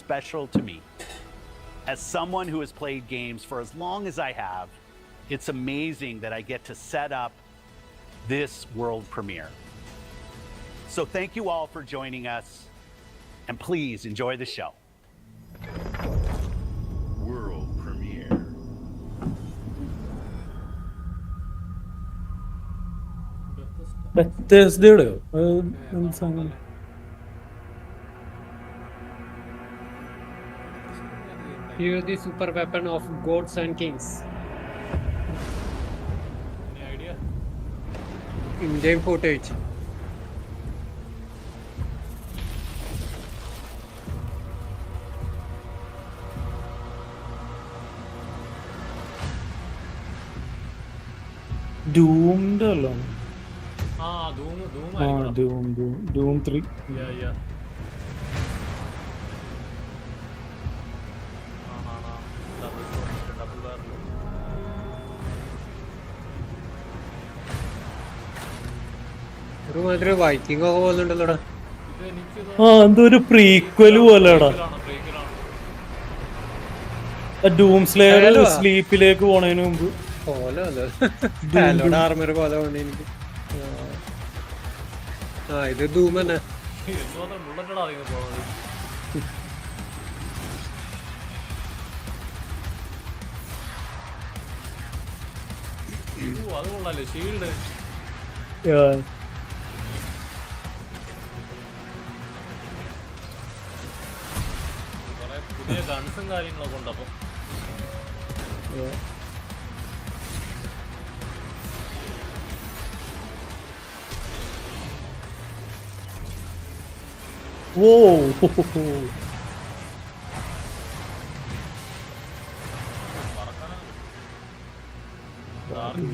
special to me. As someone who has played games for as long as I have, it's amazing that I get to set up this world premiere. So thank you all for joining us, and please enjoy the show. World premiere. Bethesda. Use the super weapon of gods and kings. Any idea? In-game footage. Doomed alone. Doom Doom 3. Yeah. Double barrel. ഒരുമാതിരി Viking ഒക്കെ പോകുന്നുണ്ടല്ലോടാ. ഇത് എനിക്ക് എന്തോ ഒരു പ്രീക്വല് പോലെടാ. Dome slayer സ്ലീപ്പിലേക്ക് പോണതിന് മുമ്പ് പോലെ armour പോലെ കൊണ്ട് എനിക്ക്. ഇത് ധൂം തന്നെ. ബുള്ളറ്റാണ് അതിന് പോകുന്നത്. അത് കൊള്ളാല്ലേ ഷീൽഡ്. കുറെ പുതിയ ഗൺസും കാര്യങ്ങളൊക്കെ ഉണ്ട്. അപ്പം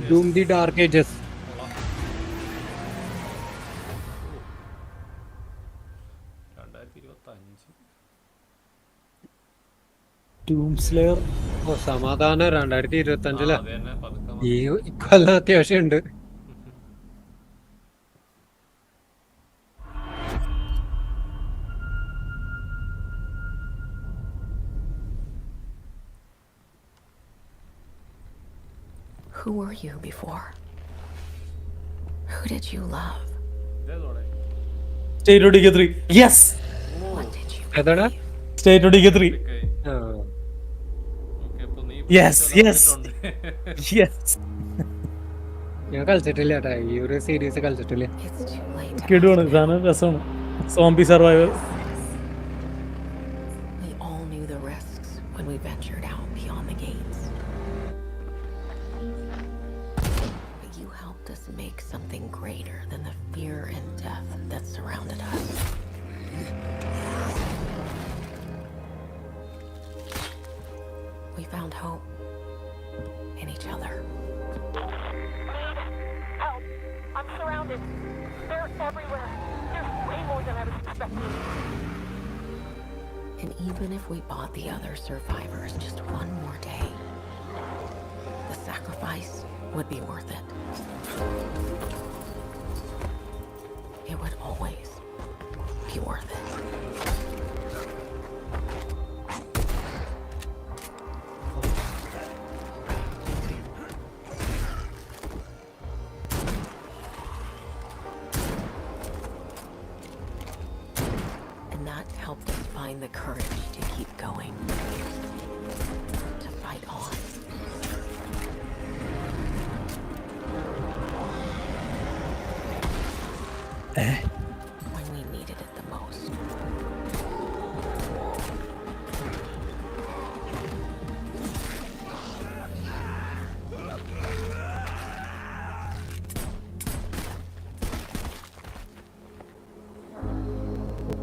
Doom the Dark Ages. Dome slayer സമാധാനം 2025 ഈ കൊല്ലം അത്യാവശ്യം ഉണ്ട്. Who were you before? Who did you love? State of Decay 3. Yes! What did you ഏതാണ്? State of Decay 3. Yes. ഞാൻ കളിച്ചിട്ടില്ല കേട്ടാ, ഈ ഒരു സീരീസ് കളിച്ചിട്ടില്ല. It's too late to കിടുവാണ്, സാധനം രസമാണ്. Zombie survivor. We all knew the risks when we ventured out beyond the gates. But you helped us make something greater than the fear and death that surrounded us. We found hope in each other. Help! I'm surrounded. They're everywhere. There's way more than I was expecting. And even if we bought the other survivors just one more day, the sacrifice would be worth it. It would always be worth it. And that helped us find the courage to keep going, to fight on. When we needed it the most.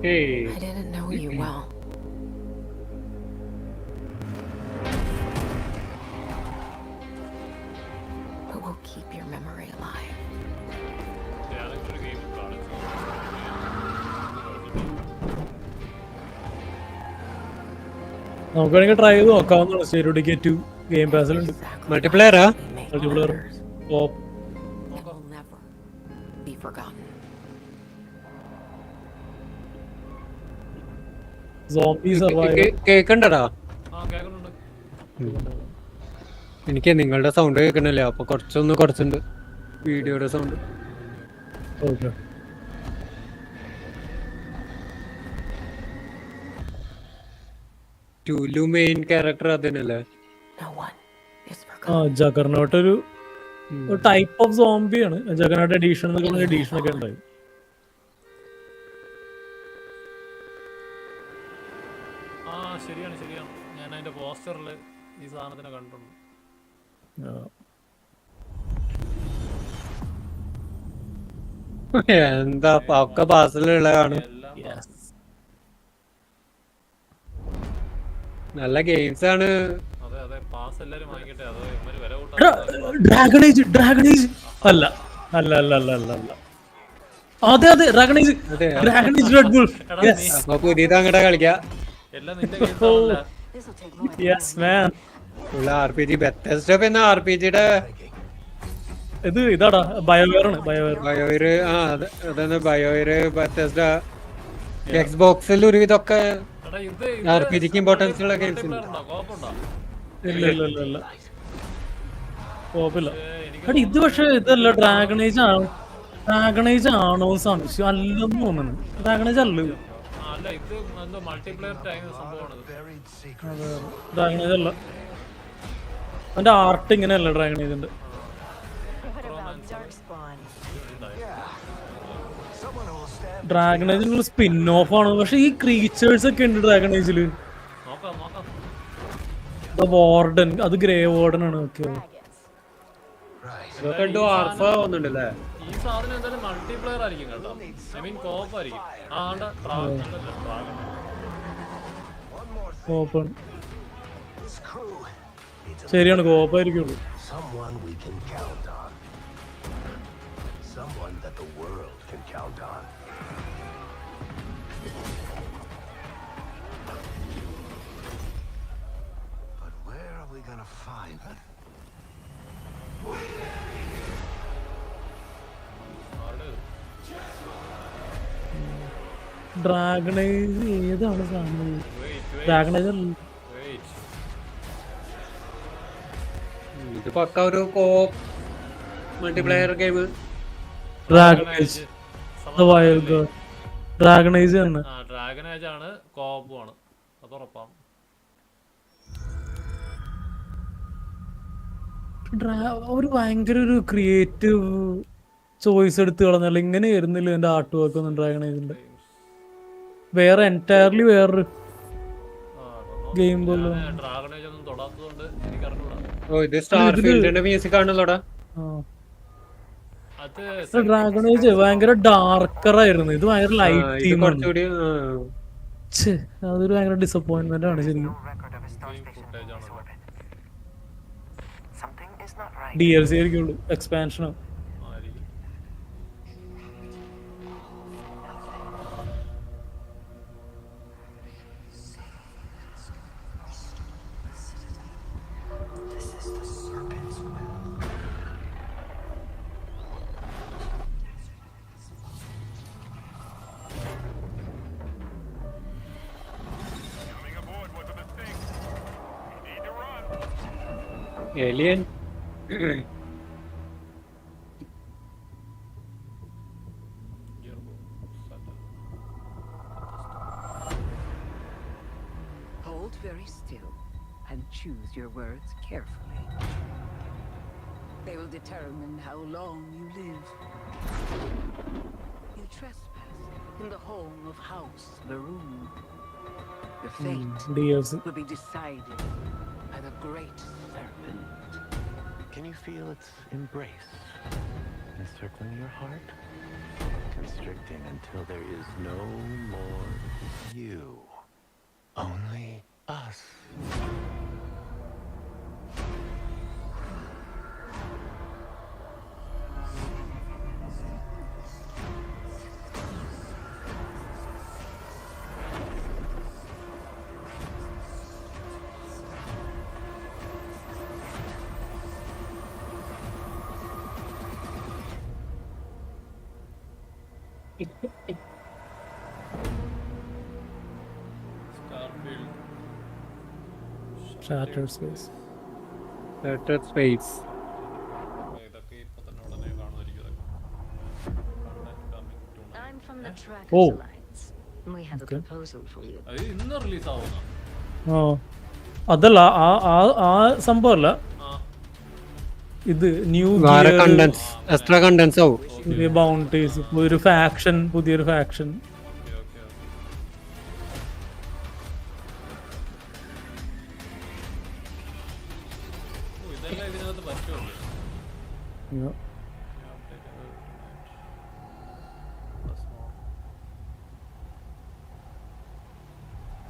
Hey. I didn't know you well. But we'll keep your memory alive. ഞാനൊരു game കാണിച്ചു. നമുക്ക് വേണമെങ്കിൽ try ചെയ്ത് നോക്കാവുന്നതാണ്. State of decay 2 game പാസിലുണ്ട്. മൾട്ടിപ്ലെയറാ? Multiplayer top. It will never be forgotten. Zombie survivor. കേക്കണ്ടടാ? ആ കേൾക്കുന്നുണ്ട്. എനിക്ക് നിങ്ങളുടെ സൗണ്ട് കേൾക്കണില്ല, അപ്പൊ കുറച്ചുണ്ട് വീഡിയോയുടെ സൗണ്ട്. ഓക്കെ. ടുലു മെയിൻ ക്യാരക്ടർ അതിനല്ലേ? No one is ആ forgotten. ജഗർനോട്ട് ഒരു ടൈപ്പ് ഓഫ് സോംബിയാണ്. ജഗർനോട്ട് എഡീഷൻ എന്നൊക്കെ പറഞ്ഞ എഡീഷൻ ഒക്കെ ഉണ്ടായി. ആ ശരിയാണ്. ഞാൻ അതിന്റെ പോസ്റ്ററിൽ ഈ സാധനത്തിനെ കണ്ടിട്ടുണ്ട്. എന്താ ഒക്കെ പാസിലുള്ളതാണ്. എല്ലാം നല്ല ഗെയിംസ് ആണ്. അതെ പാസ് എല്ലാരും വാങ്ങിക്കട്ടെ. അത് ഇവര് വില ഡ്രാഗണേജ് അല്ല. അതെ ഡ്രാഗണേജ് റെഡ് ബുൾ. അപ്പൊ പുതിയത് അങ്ങോട്ട് കളിക്കാം. എല്ലാം നിന്റെ കയ്യിലാണല്ലോ. This'll take more than yes മാൻ. ഉള്ള RPG ബെത്തസ്ഡ പിന്നെ RPGയുടെ ഇതാടാ ബയോവെയറാണ്. ബയോവെയർ. അതന്നെ ബയോവെയർ, ബെത്തസ്ഡ. എക്സ്ബോക്സിൽ ഒരുവിധമൊക്കെ എടാ ഇത് RPGക്ക് ഇമ്പോർട്ടൻസ് ഉള്ള ഗെയിംസ് ഉണ്ട്. കോപ്പുണ്ടോ? ഇല്ല കുഴപ്പമില്ല. എടാ ഇത് പക്ഷെ ഇതല്ല, ഡ്രാഗണേജ് ആണോ സംശയം. അല്ലെന്ന് തോന്നുന്നു. ഡ്രാഗണേജ് അല്ല. അല്ല ഇത് എന്തോ മൾട്ടിപ്ലെയർ ടൈം സംഭവമാണ്. ഡ്രാഗണേജ് അല്ല. അതിന്റെ ആർട്ട് ഇങ്ങനെയല്ല ഡ്രാഗണേജിന്റെ. ഡ്രാഗണേജിനുള്ള സ്പിൻ ഓഫ് ആണ്. പക്ഷെ ഈ ക്രീച്ചേഴ്സ് ഒക്കെ ഉണ്ട് ഡ്രാഗണേജില്. നോക്കാം. വാർഡൻ, അത് ഗ്രേ വാർഡൻ ആണ്. ഓക്കെ. ഇതൊക്കെ ഡ്വാർഫ വന്നിട്ടുണ്ടല്ലേ? ഈ സാധനം എന്തായാലും മൾട്ടിപ്ലെയർ ആയിരിക്കും കേട്ടോ. ഐ മീൻ കോപ്പ് ആയിരിക്കും. ഓപ്പൺ ശരിയാണ്, കോപ്പായിരിക്കുള്ളൂ. Someone we can count on. Someone that the world can count on. But where are we gonna find them? ഡ്രാഗണൈസ് ഏതാണ് സാധനം? ഡ്രാഗണൈസ് അല്ല. ഇത് പക്ക ഒരു കോപ്പ് മൾട്ടിപ്ലെയർ ഗെയിം. ഡ്രാഗണൈസ് ഡ്രാഗണൈസ് തന്നെ. ഡ്രാഗൺ ഏജ് ആണ്, കോപ്പും ആണ്. അത് ഉറപ്പാണ്. ഒരു ഭയങ്കര ഒരു ക്രിയേറ്റീവ് ചോയ്സ് എടുത്ത് കളഞ്ഞല്ല. ഇങ്ങനെ ആയിരുന്നില്ല എന്റെ ആർട്ട് വർക്ക് ഒന്നും ഡ്രാഗണൈസിന്റെ. വേറെ എൻറ്റയർലി വേറൊരു ഗെയിം പോലെ. ഡ്രാഗൺ ഏജ് ഒന്നും തൊടാത്തതുകൊണ്ട് എനിക്ക് അറിഞ്ഞൂടാ. ഓ ഇത് സ്റ്റാർഫീൽഡിന്റെ മ്യൂസിക് ആണല്ലോടാ. ഡ്രാഗണേജ് ഭയങ്കര ഡാർക്കർ ആയിരുന്നു. ഇത് ഭയങ്കര ലൈറ്റ് തീം. അതൊരു ഭയങ്കര ഡിസപ്പോയിന്റ്മെന്റ് ആണ് ശരിക്കും. DLC ആയിരിക്കുള്ളൂ, എക്സ്പാൻഷനോ. Alien. Hold very still and choose your words carefully. They will determine how long you live. You trespass in the home of House Maroon. Your fate DLC. will be decided by the great serpent. Can you feel its embrace encircling your heart? Constricting until there is no more you. Only us. Shattered Space. Shattered Space. ഇതൊക്കെ ഇപ്പൊ തന്നെ ഉടനെ കാണുമായിരിക്കും ഇതൊക്കെ. Content coming tonight. I'm from the Trackers Oh. Alliance. We have a proposal for you. അത് ഇന്ന് release ആവുന്ന ആ അതല്ല ആ സംഭവമല്ല, ഇത് ന്യൂ വേറെ കണ്ടൻസ് എക്സ്ട്രാ കണ്ടൻസ് ആവും. പുതിയ ബൗണ്ടറീസ്, പുതിയൊരു ഫാക്ഷൻ. ഇതെല്ലാം ഇതിനകത്ത് പറ്റുള്ളൂ.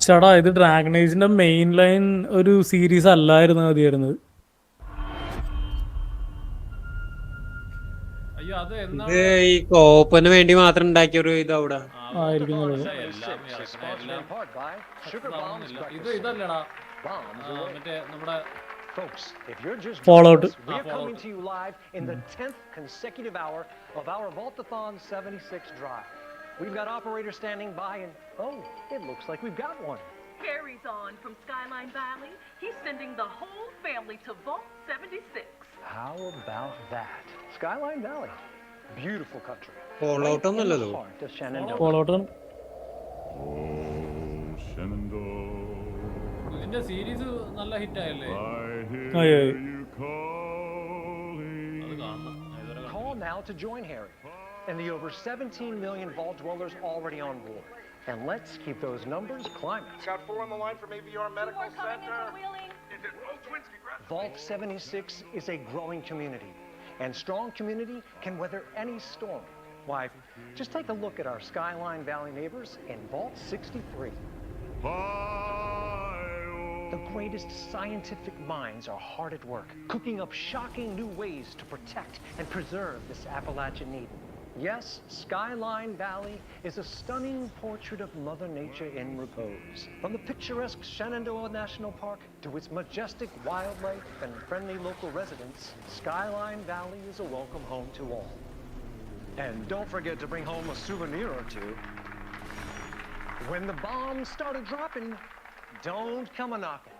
ചേട്ടാ ഇത് ഡ്രാഗൺ ഏജിന്റെ മെയിൻ ലൈൻ ഒരു സീരീസ് അല്ലായിരുന്നു മതിയായിരുന്നത്. അയ്യോ അത് ഇത് എന്നാണ് ഈ കോപ്പന് വേണ്ടി മാത്രം ഉണ്ടാക്കിയ ഒരു ഇത് അവിടെ. ആയിരിക്കുന്നുള്ളത്. ഇത് ഇതല്ലടാ മറ്റേ നമ്മുടെ Folks, if you're just Fallout. joining us, we're coming to you live in the 10th consecutive hour of our Vault-a-thon 76 drive. We've got operators standing by and, oh, it looks like we've got one. Harry's on from Skyline Valley. He's sending the whole family to Vault 76. How about that? Skyline Valley, beautiful country. Fallout Right in the ഒന്നുമല്ലല്ലോ. heart of Shenandoah. ഫോളോട്ട് ഇതിന്റെ series നല്ല hit ആയല്ലേ? അത് കാണണം. ഇതുവരെ Call now to join Harry and the over 17 million Vault dwellers already on board. And let's keep those numbers climbing. Got 4 on the line from AVR Medical Center. Vault 76 is a growing community, and strong community can weather any storm. Why, just take a look at our Skyline Valley neighbors in Vault 63. The greatest scientific minds are hard at work, cooking up shocking new ways to protect and preserve this Appalachian Eden. Yes, Skyline Valley is a stunning portrait of Mother Nature in repose. From the picturesque Shenandoah National Park to its majestic wildlife and friendly local residents, Skyline Valley is a welcome home to all. And don't forget to bring home a souvenir or two. When the bombs started dropping, don't come a-knocking.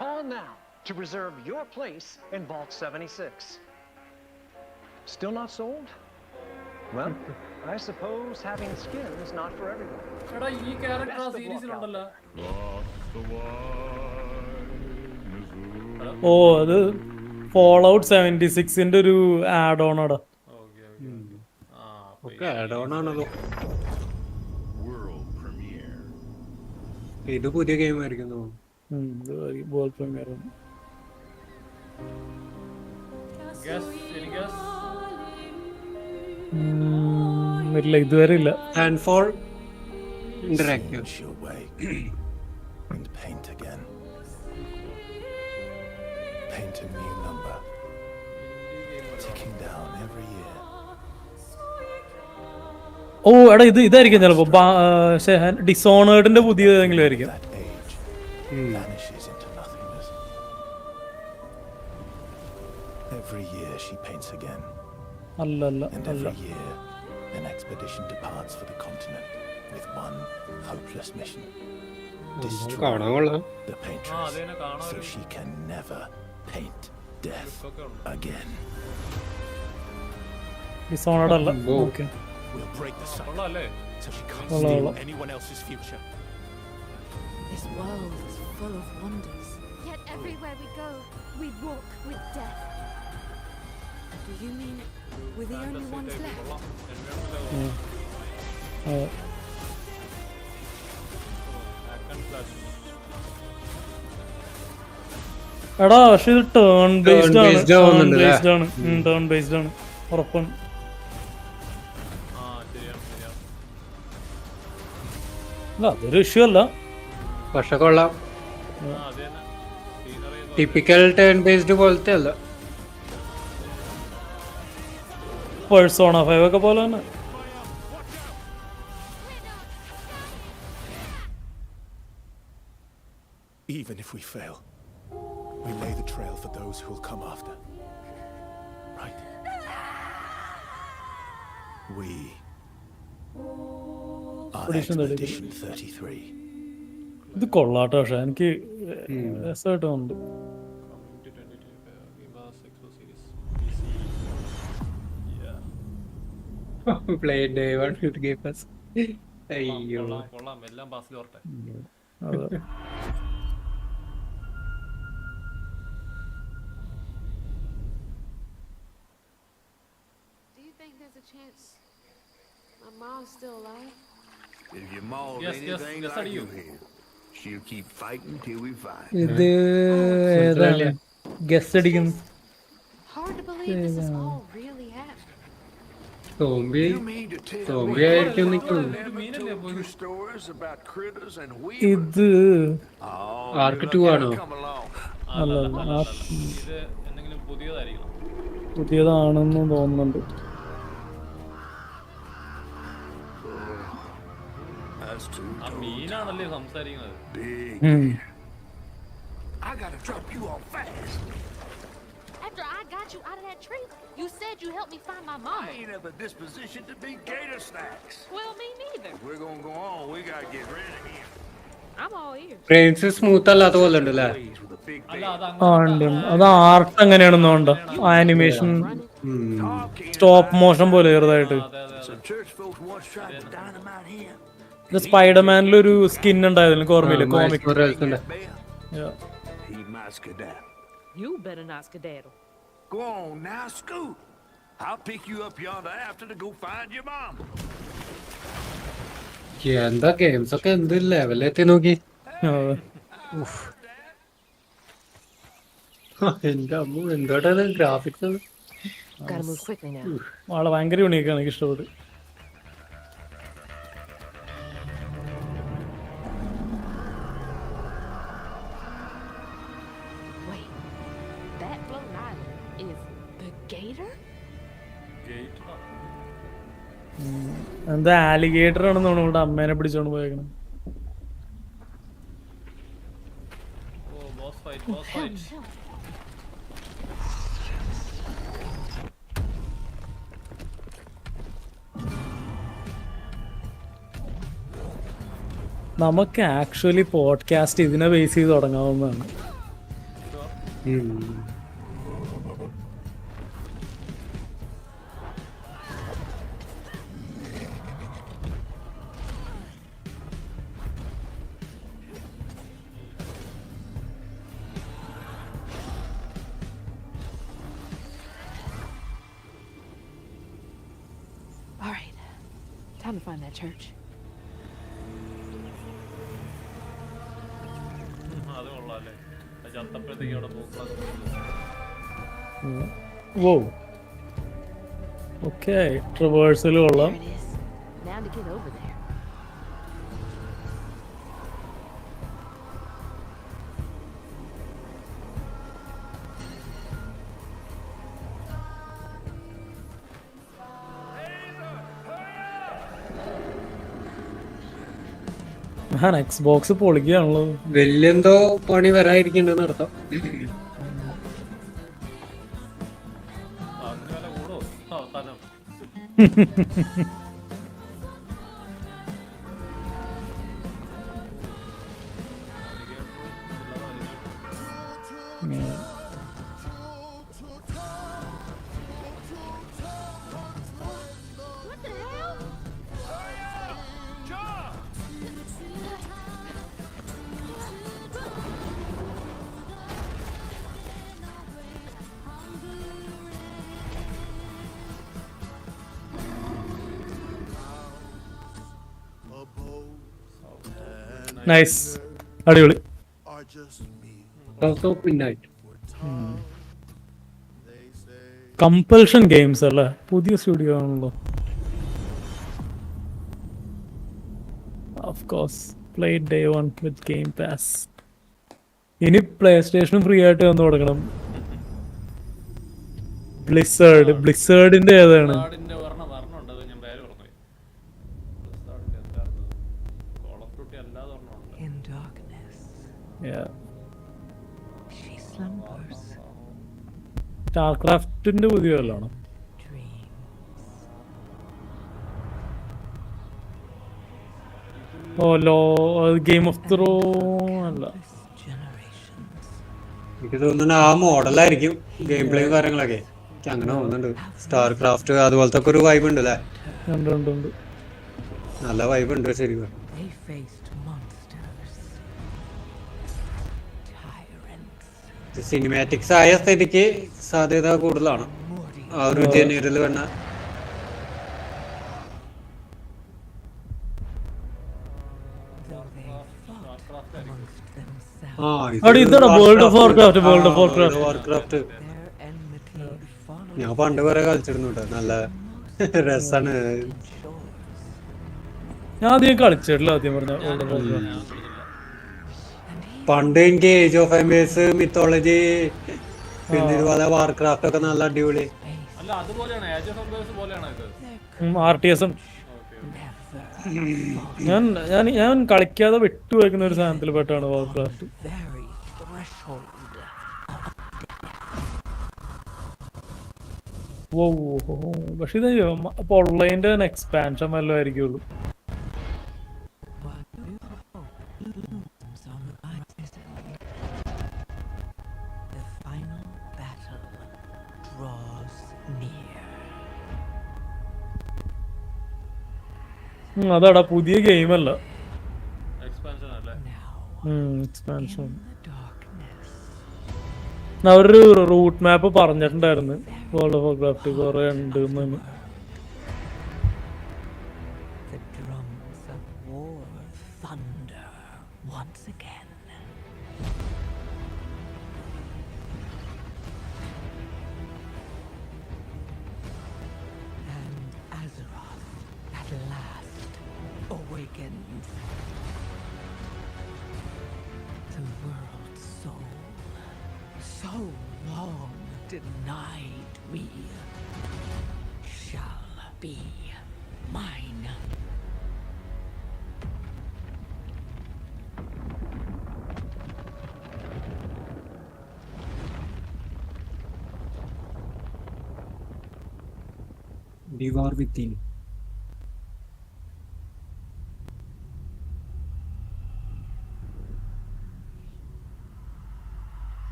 Call now to reserve your place in Vault 76. Still not sold? Well, I suppose having skin is not for everyone. എടാ ഈ character ആ സീരീസിലുണ്ടല്ലോ. ഓ അത് ഫോളൗട്ട് 76ന്റെ ഒരു add on ആടാ. ഒക്കെ add on ആണല്ലോ. ഇത് പുതിയ ഗെയിം ആയിരിക്കും തോന്നുന്നു. ബോൾ പ്രീമിയർ ഇല്ല, ഇതുവരെ ഇല്ല. And for interactive. And paint again. Paint a new number. Ticking down every year. ഓ എടാ ഇതായിരിക്കും ചിലപ്പോ ഡിസോണേർഡിന്റെ പുതിയ ഏതെങ്കിലും ആയിരിക്കും. That age vanishes into nothingness. Every year she paints again. അല്ല And every year an expedition departs for the continent with one hopeless mission. Destroy കാണാൻ കൊള്ളാം. the paintress so she can never paint death again. ഡിസോണേർഡ് അല്ല. Okay We'll break the cycle കൊള്ളാല്ലേ? so she can't Hello. steal anyone else's future. This world is full of wonders. Yet everywhere we go, we walk with death. Do you mean we're the only ones left? എടാ പക്ഷെ ഇത് turn based ആണ്. based ആവുന്നുണ്ട് അല്ലേ? Turn based ആണ് ഉറപ്പാണ്. അല്ല അതൊരു ഇഷ്യൂ അല്ല. പക്ഷെ കൊള്ളാം. ടിപ്പിക്കൽ ടേൺ ബേസ്ഡ് പോലത്തെ അല്ല. പേഴ്സോണ 5 ഒക്കെ പോലെ തന്നെ. Even if we fail, we lay the trail for those who will come after. Right? We are Expedition Expedition 33. ഇത് കൊള്ളാട്ടോ, പക്ഷെ എനിക്ക് രസമായിട്ട് തോന്നുന്നുണ്ട്. Community 2025 Game Pass Expo Series PC. Yeah. Play day one with Game Pass. അയ്യോ കൊള്ളാം എല്ലാം പാസിൽ വരട്ടെ. അതെ. Do you think there's a chance my mom's still alive? If your mom Yes, anything yes, like are you you? here, she'll keep fighting till we find. ഇത് ഏതാണ് guess അടിക്കുന്നു? Hard to believe this is all really happening. Zombie You mean to tell zombie me ആയിരിക്കും നിൽക്കുന്നു. never told you stories about critters and we? ഇത് Oh, Arc you 2 look ആണോ? come along. അല്ല ഇത് എന്തെങ്കിലും പുതിയതായിരിക്കണം. പുതിയതാണെന്ന് തോന്നുന്നുണ്ട്. That's too ആ മീനാണല്ലേ സംസാരിക്കുന്നത്. big. I gotta drop you off fast. After I got you out of that tree, you said you helped me find my mom. I ain't in the disposition to be gator snacks. Well, me neither. If we're gonna go on, we gotta get rid of him. I'm all ears. Frames smooth അല്ലാത്ത പോലെ ഉണ്ട് അല്ലേ? Please with a big അല്ല bed. ഉണ്ട്. അത് art എങ്ങനെയാണെന്നുണ്ടോ, animation stop motion പോലെ ചെറുതായിട്ട്. Some church folks once tried to dynamite him. ഇത് സ്പൈഡർമാനിലൊരു സ്കിൻ ഉണ്ടായിരുന്നു, എനിക്ക് ഓർമ്മയില്ല, comic. He might skedaddle. You better not skedaddle. Go on now, scoot. I'll pick you up yonder after to go find your mom. എന്താ games ഒക്കെ എന്ത് ലെവലെത്തി നോക്കി. എന്റെ അമ്മ എന്തോട്ടാ graphics. Gotta move quickly now. ആളെ ഭയങ്കര യൂണീക്കാണ്, എനിക്ക് ഇഷ്ടപ്പെട്ടു. Wait, that floating island is the gator? Gate. എന്താ ആലിഗേറ്റർ ആണെന്ന് തോന്നുന്നു ഇവിടെ അമ്മേനെ പിടിച്ചോണ്ട് പോയേക്കണം. Oh, boss fight, boss fight. നമുക്ക് ആക്ച്വലി പോഡ്കാസ്റ്റ് ഇതിനെ ബേസ് ചെയ്ത് തുടങ്ങാവുന്നതാണ്. All right, time to find that church. അത് കൊള്ളാല്ലേ. അത് ചത്തപ്പോഴത്തേക്ക് അവിടെ പൂക്കളൊക്കെ. വോ ഓക്കെ, ട്രവേഴ്സൽ കൊള്ളാം. There it is. Now to get over there. ഞാൻ എക്സ്ബോക്സ് പൊളിക്കുകയാണല്ലോ. വലിയെന്തോ പണി വരാതിരിക്കണ്ടെന്ന് അർത്ഥം. അങ്ങനെ കൂടോ അവസാനം. What the hell? നൈസ്, അടിപൊളി. കമ്പൽഷൻ ഗെയിംസ് അല്ലേ, പുതിയ സ്റ്റുഡിയോ ആണല്ലോ. Of course played day 1 with game pass. ഇനി പ്ലേ സ്റ്റേഷനും ഫ്രീ ആയിട്ട് വന്ന് കൊടുക്കണം. ബ്ലിസേർഡിന്റെ ഏതാണ്? വർണ്ണമുണ്ട്, അത് ഞാൻ പേര് പറഞ്ഞു. ബ്ലിസാർഡിന്റെ എന്തായിരുന്നു? കോൾ ഓഫ് ഡ്യൂട്ടി അല്ലാതെ ഒരെണ്ണമുണ്ട്. In darkness, she slumbers. സ്റ്റാർക്രാഫ്റ്റിന്റെ പുതിയ വല്ലതാണോ? Dreams. Oh game of throne അല്ല. എനിക്ക് തോന്നുന്നു ആ മോഡലായിരിക്കും ഗെയിം പ്ലേയും കാര്യങ്ങളൊക്കെ. എനിക്ക് അങ്ങനെ തോന്നുന്നുണ്ട്. സ്റ്റാർ ക്രാഫ്റ്റ് അതുപോലത്തെ ഒക്കെ ഒരു വൈബ് ഉണ്ട് അല്ലേ? ഉണ്ട്. നല്ല വൈബ് ഉണ്ട് ശരിക്കും. They faced monsters, tyrants. Cinematics ആയ സ്ഥിതിക്ക് സാധ്യത കൂടുതലാണ് ആ ഒരു ജനറിൽ വന്ന. ഇതാണ് വേൾഡ് ഓഫ് വാർക്രാഫ്റ്റ്. ഞാൻ പണ്ട് കുറെ കളിച്ചിരുന്നു കേട്ടോ. നല്ല രസാണ്. ഞാൻ അധികം കളിച്ചിട്ടില്ല ആദ്യം പറഞ്ഞ വേൾഡ് ഓഫ് വാർക്രാഫ്റ്റ്. പണ്ട് എനിക്ക് ഏജ് ഓഫ് എംപയേഴ്സ്, മിത്തോളജി, പിന്നെ ഇതുപോലെ വാർക്രാഫ്റ്റ് ഒക്കെ നല്ല അടിപൊളി. അല്ല അതുപോലെയാണ് ഏജ് ഓഫ് എംപയേഴ്സ് പോലെയാണ് ഇത്. RTS ഞാൻ കളിക്കാതെ വിട്ടുപോയിക്കുന്ന ഒരു സാധനത്തിൽ പെട്ടാണ് വാർക്രാഫ്റ്റ്. പക്ഷെ ഇത് ഓൺലൈൻ്റെ എക്സ്പാൻഷൻ വല്ലതും ആയിരിക്കുള്ളൂ. അതാടാ പുതിയ ഗെയിം അല്ല, എക്സ്പാൻഷൻ. അവരൊരു റൂട്ട് മാപ്പ് പറഞ്ഞിട്ടുണ്ടായിരുന്നു വേൾഡ് ഓഫ് വാർക്രാഫ്റ്റ് കുറെ ഉണ്ട്. Denied me shall be mine. The War Within.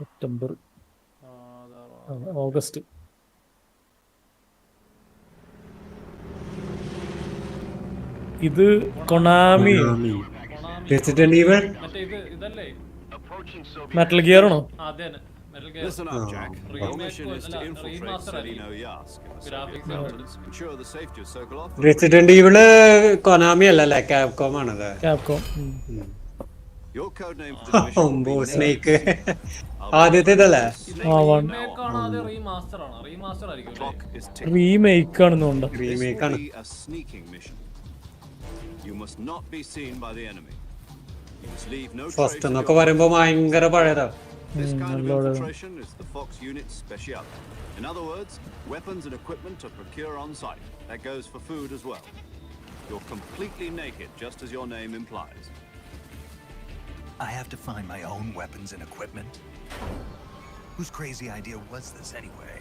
September August. ഇത് കൊണാമി റെസിഡന്റ് ഈവൽ മെറ്റൽ ഗിയർ ആണോ? Listen up, Jack. Your mission is to infiltrate Selino Yask in the Soviet mountains, ensure the safety of Sokolov. Resident evil Konami അല്ലല്ലേ, Capcom ആണത്. Capcom. Your code name for this mission will be snake. ആദ്യത്തെ ഇതല്ലേ? Remake ആണെന്നുണ്ട്. Remake ആണ്. a sneaking mission. You must not be seen by the enemy. You must leave no trace. First എന്നൊക്കെ പറയുമ്പോ ഭയങ്കര പഴയതാ. This kind of infiltration is the Fox unit's speciality. In other words, weapons and equipment are procured on site. That goes for food as well. You're completely naked, just as your name implies. I have to find my own weapons and equipment? Whose crazy idea was this anyway?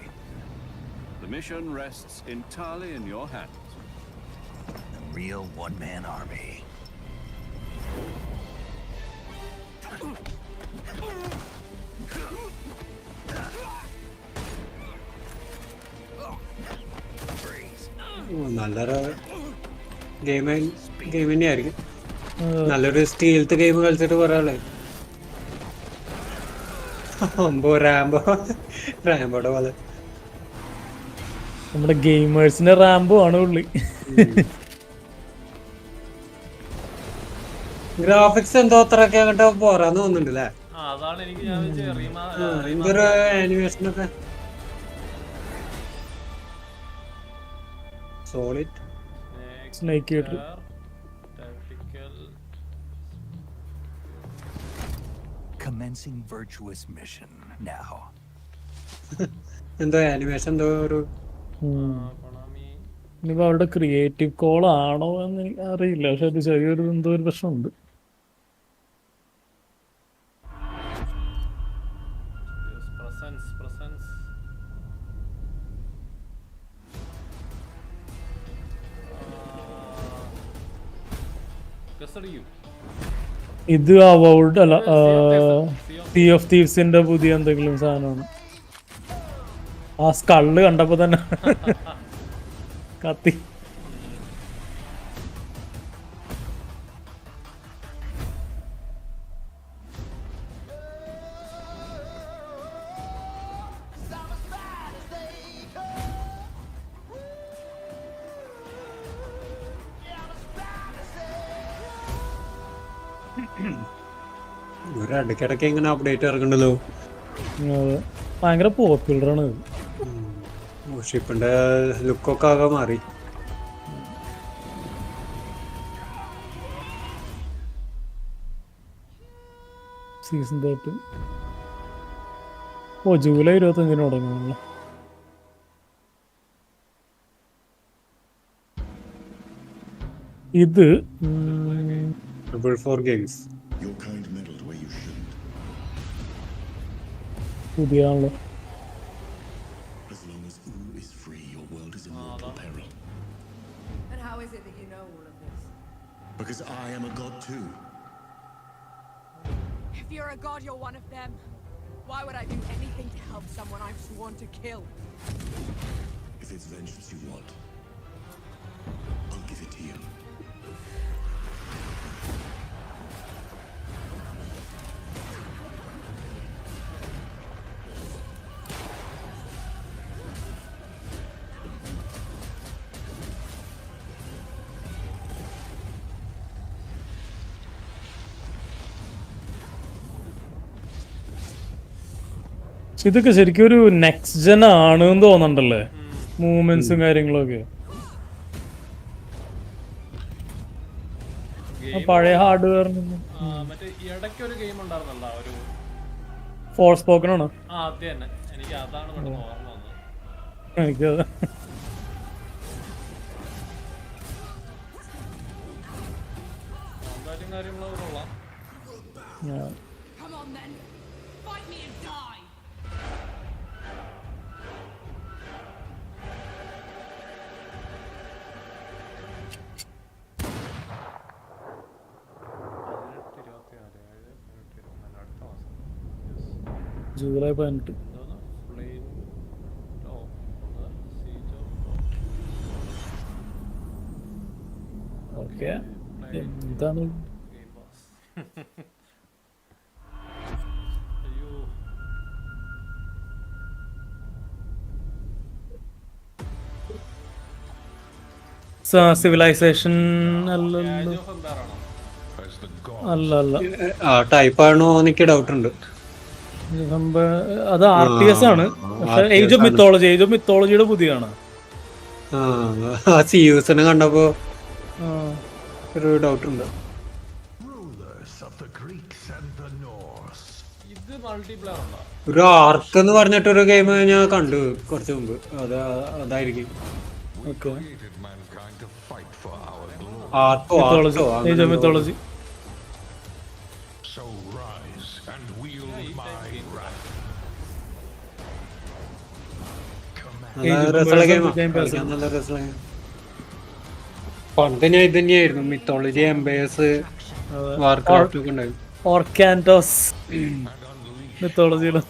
The mission rests entirely in your hands. A real one-man army. നല്ലൊരു game തന്നെയായിരിക്കും. നല്ലൊരു stealth game കളിച്ചിട്ട് കുറെ ആള് റാംബോടെ പോലെ. നമ്മുടെ ഗെയിമേഴ്സിന്റെ Rambo ആണ് ഉള്ളി. ഗ്രാഫിക്സ് എന്തോ അത്രയൊക്കെ അങ്ങോട്ട് പോരാന്ന് തോന്നുന്നുണ്ടല്ലേ? എന്തൊരു ആനിമേഷനൊക്കെ solid. Snake Commencing virtuous mission now. എന്തോ ആനിമേഷൻ എന്തോ ഒരു. ഇനിയിപ്പോ അവരുടെ ക്രിയേറ്റീവ് കോൾ ആണോ എന്ന് എനിക്ക് അറിയില്ല. പക്ഷെ അത് ചെറിയൊരു എന്തോ ഒരു പ്രശ്നമുണ്ട്. Just അടിക്കും. ഇത് അവോൾഡ് അല്ല, സീ ഓഫ് തീവ്സിന്റെ പുതിയ എന്തെങ്കിലും സാധനമാണ്. ആ സ്കള്ള് കണ്ടപ്പോ തന്നെ കത്തി. ഇടയ്ക്കിടയ്ക്ക് ഇങ്ങനെ അപ്ഡേറ്റ് ഇറക്കണ്ടല്ലോ. ഭയങ്കര പോപ്പുലറാണ്. ഷിപ്പിന്റെ ലുക്കൊക്കെ ആകെ മാറി. Season 13 July 25 തുടങ്ങുമല്ലോ. ഇത് പുതിയാണല്ലോ. And how is it that you know all of this? Because I am a god too. If you're a god, you're one of them. Why would I do anything to help someone I've sworn to kill? If it's vengeance you want, I'll give it to you. ഇതൊക്കെ ശരിക്കും ഒരു next Jan ആണ് എന്ന് തോന്നണ്ടല്ലേ, മൂവ്മെന്റ്സും കാര്യങ്ങളൊക്കെ. പഴയ ഹാർഡ്വെയറിന് four spoken ആണ്. എനിക്കത് Come on then, fight me and die. July 18. Okay, എന്താണ് സിവിലൈസേഷൻ അല്ല ടൈപ്പ് ആണോ എനിക്ക് ഡൗട്ട് ഉണ്ട്. അത് RTS ആണ്. പക്ഷെ ഏജ് ഓഫ് മിത്തോളജിയുടെ പുതിയാണ്. സിയൂസിനെ കണ്ടപ്പോ ഒരു ഡൗട്ട് ഉണ്ട്. ഒരു ആർക്ക് എന്ന് പറഞ്ഞിട്ടൊരു ഗെയിം ഞാൻ കണ്ടു കുറച്ച് മുമ്പ്. അതായിരിക്കും മിത്തോളജി. പണ്ട് ഞാൻ ഇത് തന്നെയായിരുന്നു മിത്തോളജി, എംബേഴ്സ്, വാർക്രാഫ്റ്റ് ഒക്കെ ഉണ്ടായിരുന്നു. ഓർക്കാൻറ്റോസ് മിത്തോളജിയിലും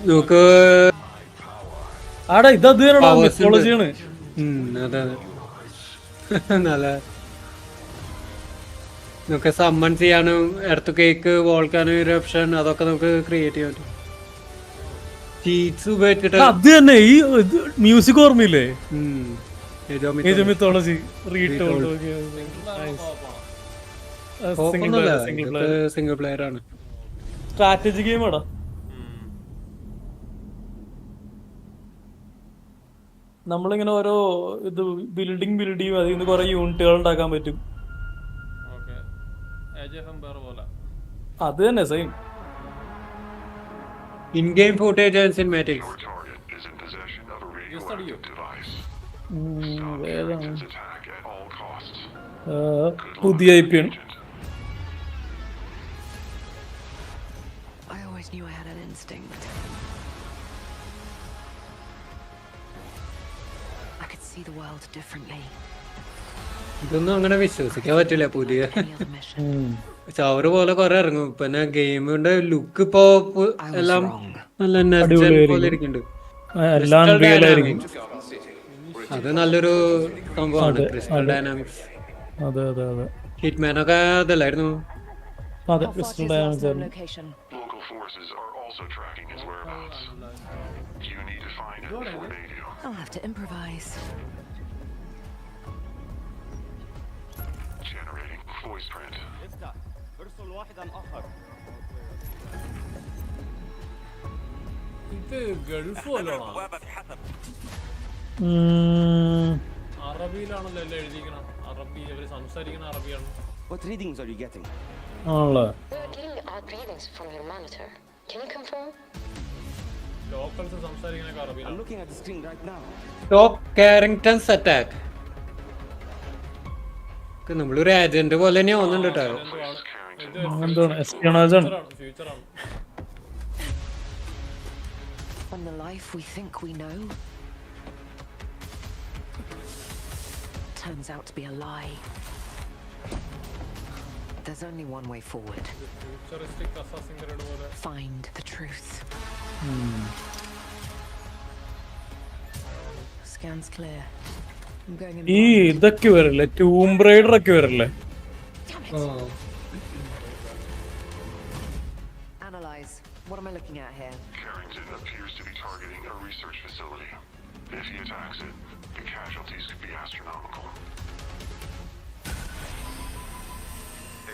നമുക്ക് ആടാ ഇത് മിത്തോളജിയാണ്. അതെ നല്ല നമുക്ക് സമ്മൺ ചെയ്യാനും എർത്ത് കേക്ക്, വോൾക്കാനോ ഇറപ്ഷൻ അതൊക്കെ നമുക്ക് ക്രിയേറ്റ് ചെയ്യാൻ പറ്റും. ചീറ്റ്സ് ഉപയോഗിച്ചിട്ട് അത് തന്നെ ഈ മ്യൂസിക് ഓർമ്മയില്ലേ, മിത്തോളജി സിംഗിൾ പ്ലെയർ ആണ്. സ്ട്രാറ്റജി ഗെയിം ആടാ. നമ്മളിങ്ങനെ ഓരോ ഇത് ബിൽഡിംഗ് ചെയ്യും, അതിൽ നിന്ന് കുറെ യൂണിറ്റുകൾ ഉണ്ടാക്കാൻ പറ്റും. അത് തന്നെ same. In-game footage and cinematics. പുതിയ IP ആണ്. I always knew I had an instinct. differently. ഇതൊന്നും അങ്ങനെ വിശ്വസിക്കാൻ പറ്റില്ല പുതിയ ചവറ് പോലെ കുറെ ഇറങ്ങും. പിന്നെ ഗെയിമിന്റെ ലുക്ക് ഇപ്പൊ എല്ലാം നല്ല നെസ്റ്റൽ പോലെ ഇരിക്കുന്നുണ്ട്. അത് നല്ലൊരു സംഭവമാണ്. ക്രിസ്റ്റൽ ഡൈനാമിക്സ് ഹിറ്റ്മാനൊക്കെ അതല്ലായിരുന്നു. Local forces are also tracking his whereabouts. You need to find him before they do. I'll have to improvise. Generating voice print. ഇത് ഗൾഫ് വല്ലതാണോ? അറബിയിലാണല്ലോ എല്ലാം എഴുതിക്കണം. അറബി അവര് സംസാരിക്കുന്ന അറബിയാണ്. What readings are you getting? ആണല്ലേ. ലോക്കൽസ് സംസാരിക്കുന്ന അറബിയിലാണ്. I'm looking at the screen right now. Top കാരങ്ടൻസ് അറ്റാക്ക്. നമ്മളൊരു ഏജന്റ് പോലെ തന്നെ തോന്നുന്നുണ്ട് കേട്ടോ. ഫ്യൂച്ചറാണ്. On the life we think we know turns out to be a lie. There's only one way forward. Find the truth. Scans clear. I'm going in. ഈ ഇതൊക്കെ വരില്ലേ, tomb rider ഒക്കെ വരില്ലേ? Analyze. What am I looking at here? Carrington appears to be targeting a research facility. If he attacks it, the casualties could be astronomical.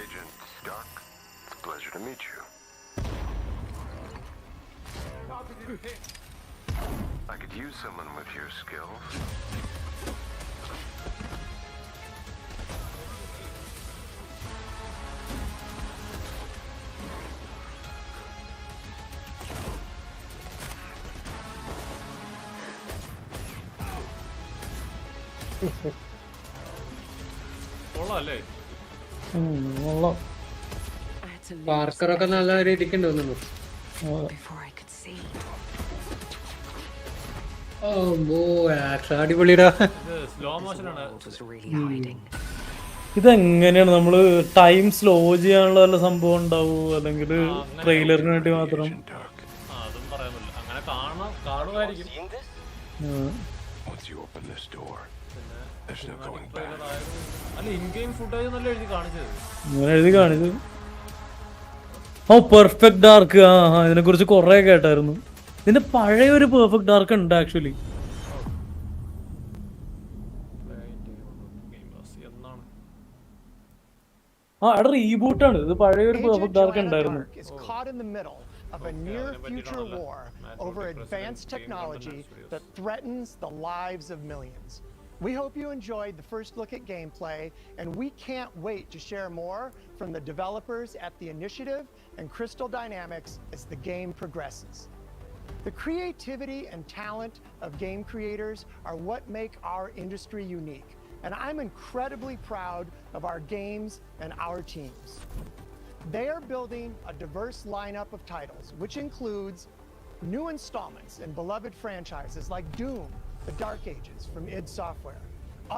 Agent Stark, it's a pleasure to meet you. I could use someone with your skills. കൊള്ളാല്ലേ? പാർക്കറൊക്കെ നല്ല രീതിക്ക് തോന്നുന്നു. അടിപൊളിടാ. Slow മോഷനാണ്. ഇതെങ്ങനെയാണ് നമ്മള് time slow ചെയ്യാനുള്ള വല്ല സംഭവം ഉണ്ടാവൂ, അല്ലെങ്കിൽ ട്രെയിലറിന് വേണ്ടി മാത്രം? അതും പറയാനില്ല. അങ്ങനെ കാണുമായിരിക്കും. അല്ല ഇൻ ഗെയിം ഫുട്ടേജ് നല്ല എഴുതി കാണിച്ചത്. ഇങ്ങനെ എഴുതി കാണിച്ചു. Perfect dark. ഇതിനെ കുറിച്ച് കൊറേ കേട്ടായിരുന്നു. ഇതിന്റെ പഴയ ഒരു പെർഫെക്റ്റ് ഡാർക്ക് ഉണ്ട് ആക്ച്വലി. എടാ റീബൂട്ടാണ് ഇത്. പഴയ ഒരു പെർഫെക്റ്റ് ഡാർക്ക് ഉണ്ടായിരുന്നു. Of a near future war over advanced technology that threatens the lives of millions. We hope you enjoyed the first look at gameplay, and we can't wait to share more from the developers at the initiative and Crystal Dynamics as the game progresses. The creativity and talent of game creators are what make our industry unique, and I'm incredibly proud of our games and our teams. They are building a diverse lineup of titles, which includes new installments in beloved franchises like Doom, The Dark Ages from id Software,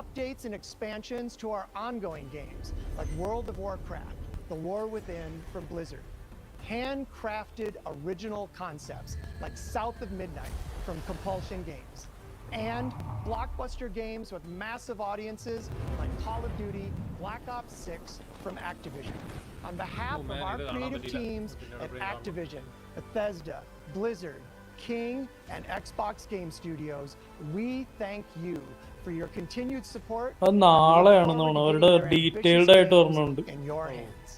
updates and expansions to our ongoing games like World of Warcraft, The War Within from Blizzard, handcrafted original concepts like South of Midnight from Compulsion Games, and blockbuster games with massive audiences like Call of Duty, Black Ops 6 from Activision. On behalf of our creative teams at Activision, Bethesda, Blizzard, King, and Xbox Game Studios, we thank you for your continued support. In your hands.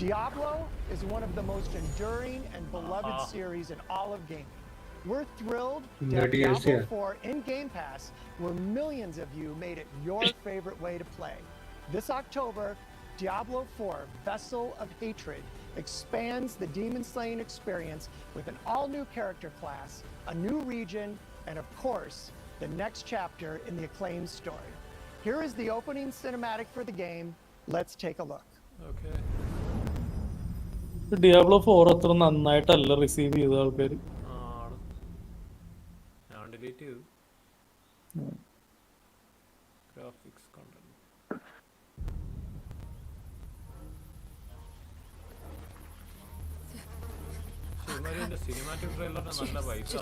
Diablo is one of the most enduring and beloved series in all of gaming. We're thrilled to have Diablo 4 in Game Pass, where millions of you made it your favorite way to play. This October, Diablo 4 Vessel of Hatred expands the demon slaying experience with an all-new character class, a new region, and of course, the next chapter in the acclaimed story. Here is the opening cinematic for the game. Let's take a look. Okay. Diablo 4 അത്ര നന്നായിട്ടല്ല receive ചെയ്ത ആൾക്കാർ. graphics content. Cinematic ട്രെയിലറിന് നല്ല പൈസ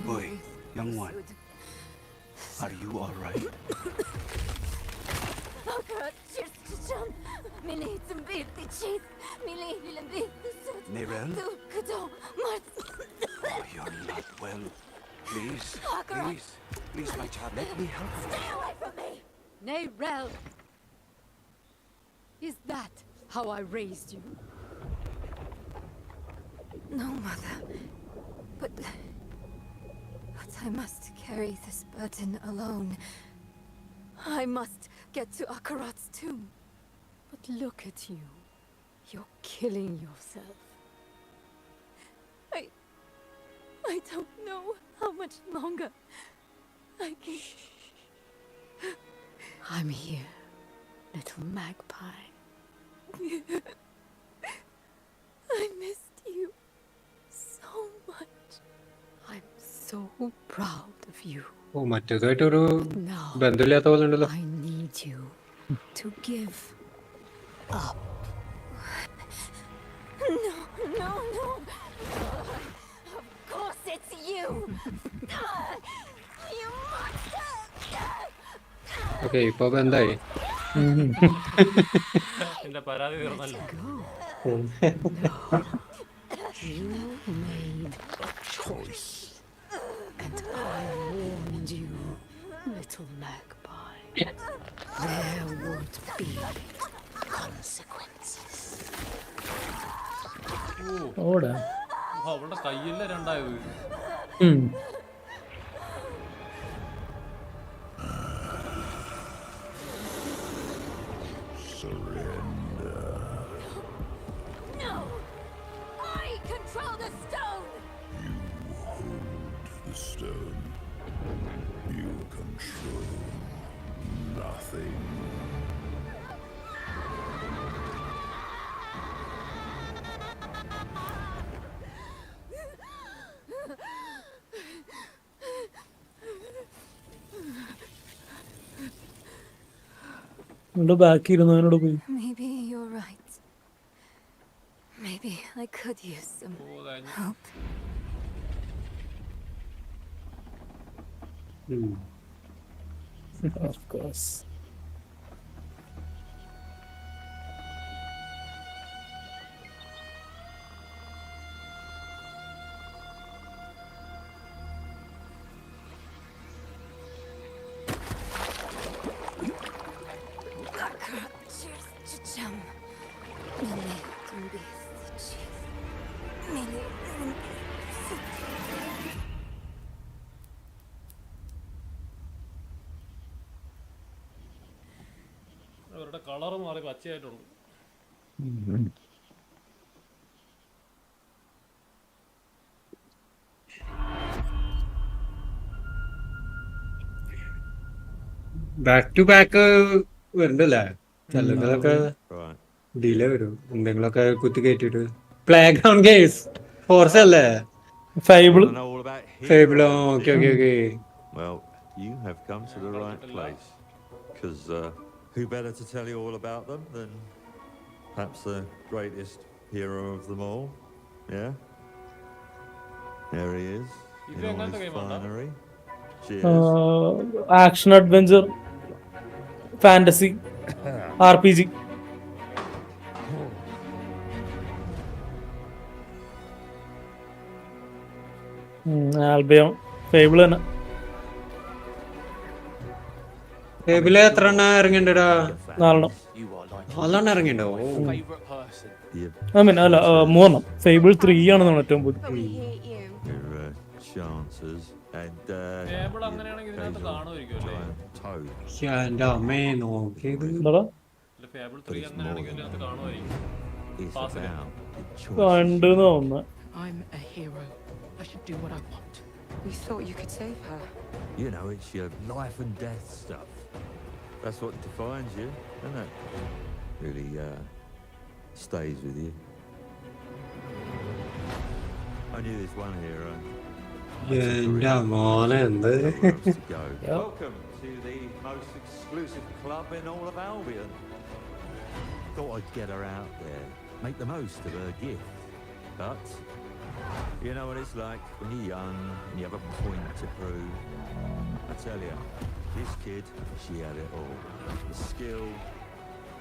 Boy, young one, are you alright? Nerel? Oh, you're not well. Please, please, my child, let me help you. Stay away from me! Nerel! Is that how I raised you? No, Mother. But I must carry this burden alone. I must get to Akarat's tomb. But look at you. You're killing yourself. I don't know how much longer I can... I'm here, little magpie. I missed you so much. I'm so proud of you. Oh മറ്റേതായിട്ടൊരു Now, ബന്ധമില്ലാത്ത പോലെ ഉണ്ടല്ലോ. I need you to give up. No. Of course it's you. You monster. Okay ഇപ്പൊ ബന്ധായി. എന്റെ പരാതി തീർന്നല്ലോ. You made a choice, and I warned you, little magpie. There would be consequences. ഓടാ. അവളുടെ കയ്യിലെ രണ്ടായത്. No. I control the stone. You hold the stone. You control nothing. ബാക്കി ഇരുന്നതിനോട് പോയി. Maybe you're right. Maybe I could use some help. Of course. അവരുടെ colour മാറി പച്ചയായിട്ടുണ്ട്. Back to back വരുന്നുണ്ടല്ലേ ചിലതൊക്കെ delay വരും എന്തെങ്കിലുമൊക്കെ കുത്തി കയറ്റിട്ട്. പ്ലേ ഗ്രൗണ്ട് ഗെയിംസ് ഫോർസ് അല്ലേ? ഫേബിള്. Okay. Well, you have come to the right place. Because who better to tell you all about them than perhaps the greatest hero of them all? Yeah? There he is. In all his finery. Action adventure fantasy RPG. Albion Fable തന്നെ. Fable എത്ര എണ്ണം ഇറങ്ങിണ്ടോ? 4 4 ഇറങ്ങിണ്ടോ? അല്ല 3. Fable 3 ആണെന്നാണ് ഏറ്റവും പുതിയ. അങ്ങനെയാണെങ്കിൽ ഇതിനകത്ത് കാണുമായിരിക്കും അല്ലേ? എന്റെ അമ്മേ നോക്കിയത് ഫേബിൾ 3 അങ്ങനെയാണെങ്കിൽ ഇതിനകത്ത് കാണുമായിരിക്കും. കണ്ടെന്ന് തോന്നുന്നു. I'm a hero. I should do what I want. We thought you could save her. You know, it's your life and death stuff. That's what defines you, isn't it? Really stays with you. I knew this one hero. Welcome to the most exclusive club in all of Albion. Thought I'd get her out there, make the most of her gift. But you know what it's like when you're young and you have a point to prove. I tell you, this kid, she had it all. The skill,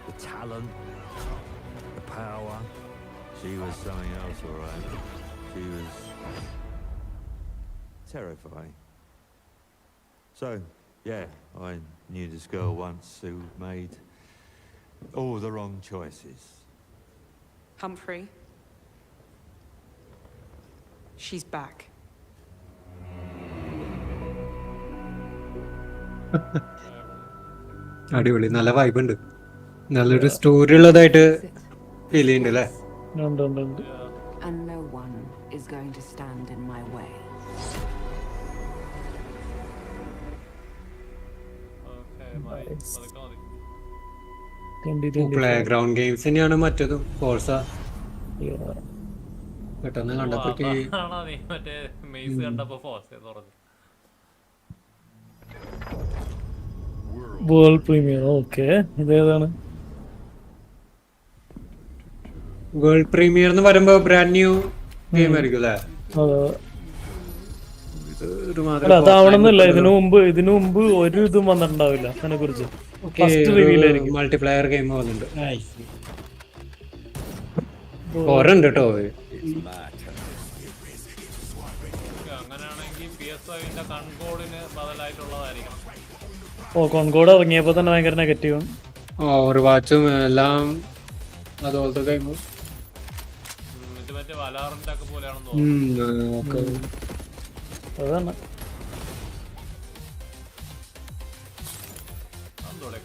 the talent, the power. She was something else, all right. She was terrifying. So, yeah, I knew this girl once who made all the wrong choices. Humphrey. She's back. അടിപൊളി, നല്ല vibe ഉണ്ട്, നല്ലൊരു story ഉള്ളതായിട്ട് feel ചെയ്യുന്നുണ്ട് അല്ലേ? And no one is going to stand in my way. Play ground games തന്നെയാണ് മറ്റേതും Forca. പെട്ടെന്ന് കണ്ടപ്പോഴേക്ക് മറ്റേ മെയ്സ് കണ്ടപ്പോ ഫോഴ്സ തുറന്നു. World premiere. ഓക്കെ, ഇതേതാണ്? വേൾഡ് പ്രീമിയർ എന്ന് പറയുമ്പോ ബ്രാൻഡ് ന്യൂ ഗെയിം ആയിരിക്കും അല്ലേ? അതാവണമെന്നില്ല. ഇതിനു മുമ്പ് ഒരു ഇതും വന്നിട്ടുണ്ടാവില്ല അതിനെ കുറിച്ച്. മൾട്ടിപ്ലെയർ ഗെയിം വന്നിട്ടുണ്ട്. ഓരണ്ട് കേട്ടോ. അങ്ങനെയാണെങ്കിൽ PS5 കൺകോഡിന് ബദലായിട്ടുള്ളതായിരിക്കണം. കോൺകോഡ് ഇറങ്ങിയപ്പോ തന്നെ ഭയങ്കര നെഗറ്റീവ്. ഓവർ വാച്ചും എല്ലാം അതുപോലത്തെ ഗെയിം. ഇത് മറ്റേ വലാറിന്റെ ഒക്കെ പോലെയാണെന്ന് തോന്നുന്നു. അതാണ്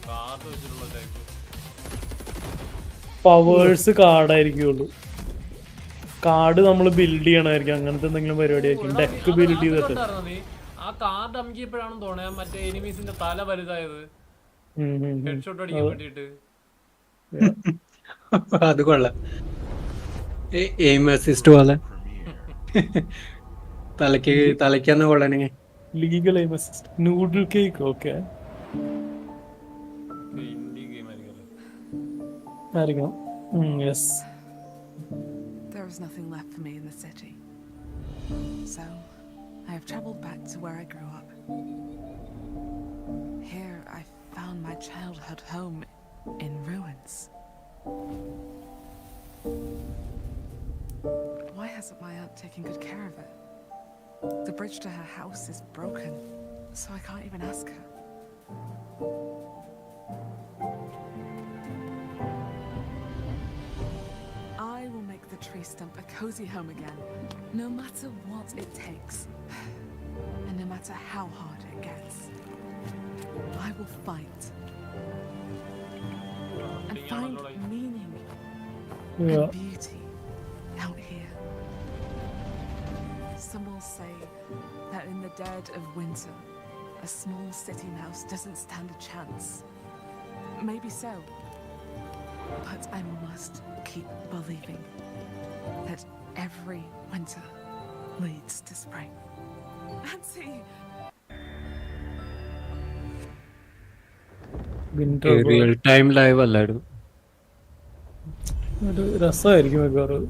കാർഡ് വെച്ചിട്ടുള്ള ടൈപ്പ് പവേഴ്സ് കാർഡായിരിക്കുള്ളൂ. കാർഡ് നമ്മൾ ബിൽഡ് ചെയ്യണമായിരിക്കും, അങ്ങനത്തെ എന്തെങ്കിലും പരിപാടി ആയിരിക്കും. ഡെക്ക് ബിൽഡ് ചെയ്തിട്ട് ആ കാർഡ് അമുക്കിയപ്പോഴാണെന്ന് തോന്നുന്നത് മറ്റേ എനിമീസിന്റെ തല വലുതായത്, ഹെഡ്ഷോട്ട് അടിക്കാൻ വേണ്ടിട്ട്. അത് കൊള്ളാം. എയിം അസിസ്റ്റ് പോലെ തലയ്ക്കാന്ന് കൊള്ളാനെ. Legal aim assist. Noodle cake. Okay, ആയിരിക്കണം. Yes. There was nothing left for me in the city, so I have traveled back to where I grew up. Here I found my childhood home in ruins. Why hasn't my aunt taken good care of it? The bridge to her house is broken, so I can't even ask her. I will make the tree stump a cozy home again, no matter what it takes. And no matter how hard it gets, I will fight. And find meaning and beauty out here. Some will say that in the dead of winter, a small city mouse doesn't stand a chance. Maybe so. But I must keep believing that every winter leads to spring. Nancy! Real time live അല്ലായിരുന്നു. ഒരു രസമായിരിക്കും മിക്കവാറും.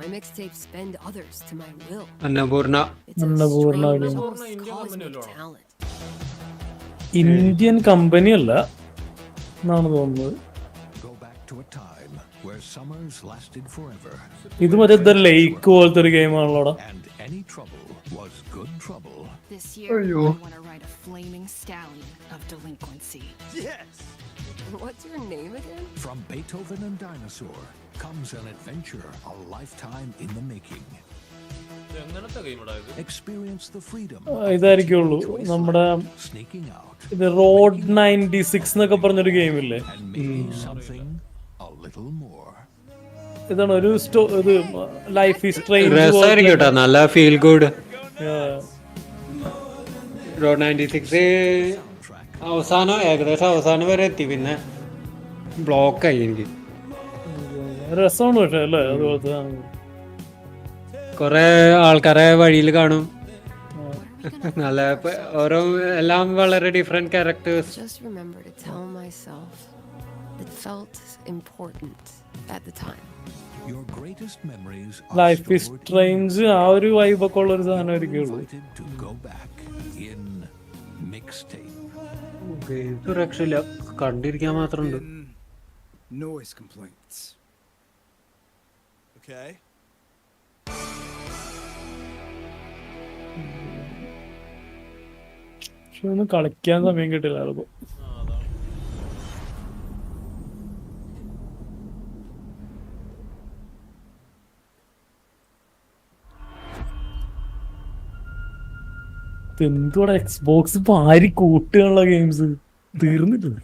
My mixtapes bend others to my will. Annapurna. Indian company അല്ല എന്നാണ് തോന്നുന്നത്. ഇത് മറ്റേ ലേക്ക് പോലത്തെ ഒരു ഗെയിം ആണല്ലോടാ. This year I want to ride a flaming stallion of delinquency. Yes! What's your name again? From Beethoven and Dinosaur comes an adventure, a lifetime in the making. Experience the freedom. ഇതായിരിക്കുള്ളൂ നമ്മുടെ ഇത് road 96 എന്നൊക്കെ പറഞ്ഞൊരു game ഇല്ലേ, Something a little more. ഇതാണ് ഒരു ഇത് life is strange രസമായിരിക്കും കേട്ടോ, നല്ല ഫീൽ ഗുഡ്. റോഡ് 96 ഏകദേശം അവസാനം വരെ എത്തി, പിന്നെ ബ്ലോക്കായി എനിക്ക്. രസമാണ് പക്ഷെ അല്ലേ, അതുപോലത്തെ കൊറേ ആൾക്കാരെ വഴിയിൽ കാണും, നല്ല ഓരോ എല്ലാം വളരെ different characters. Just remember to tell myself it felt important at the time. Your greatest memories life is strange ആ ഒരു വൈബൊക്കെ ഉള്ള ഒരു സാധനമായിരിക്കുള്ളൂ. to go back in mixtape. രക്ഷയില്ല, കണ്ടിരിക്കാൻ മാത്രമുണ്ട്. Noise complaints. Okay. പക്ഷെ ഒന്നും കളിക്കാൻ സമയം കിട്ടില്ല ആർക്കും. എന്തുവാ എക്സ്ബോക്സ് ഭാരി കൂട്ടുകളുള്ള ഗെയിംസ് തീർന്നിട്ടില്ല.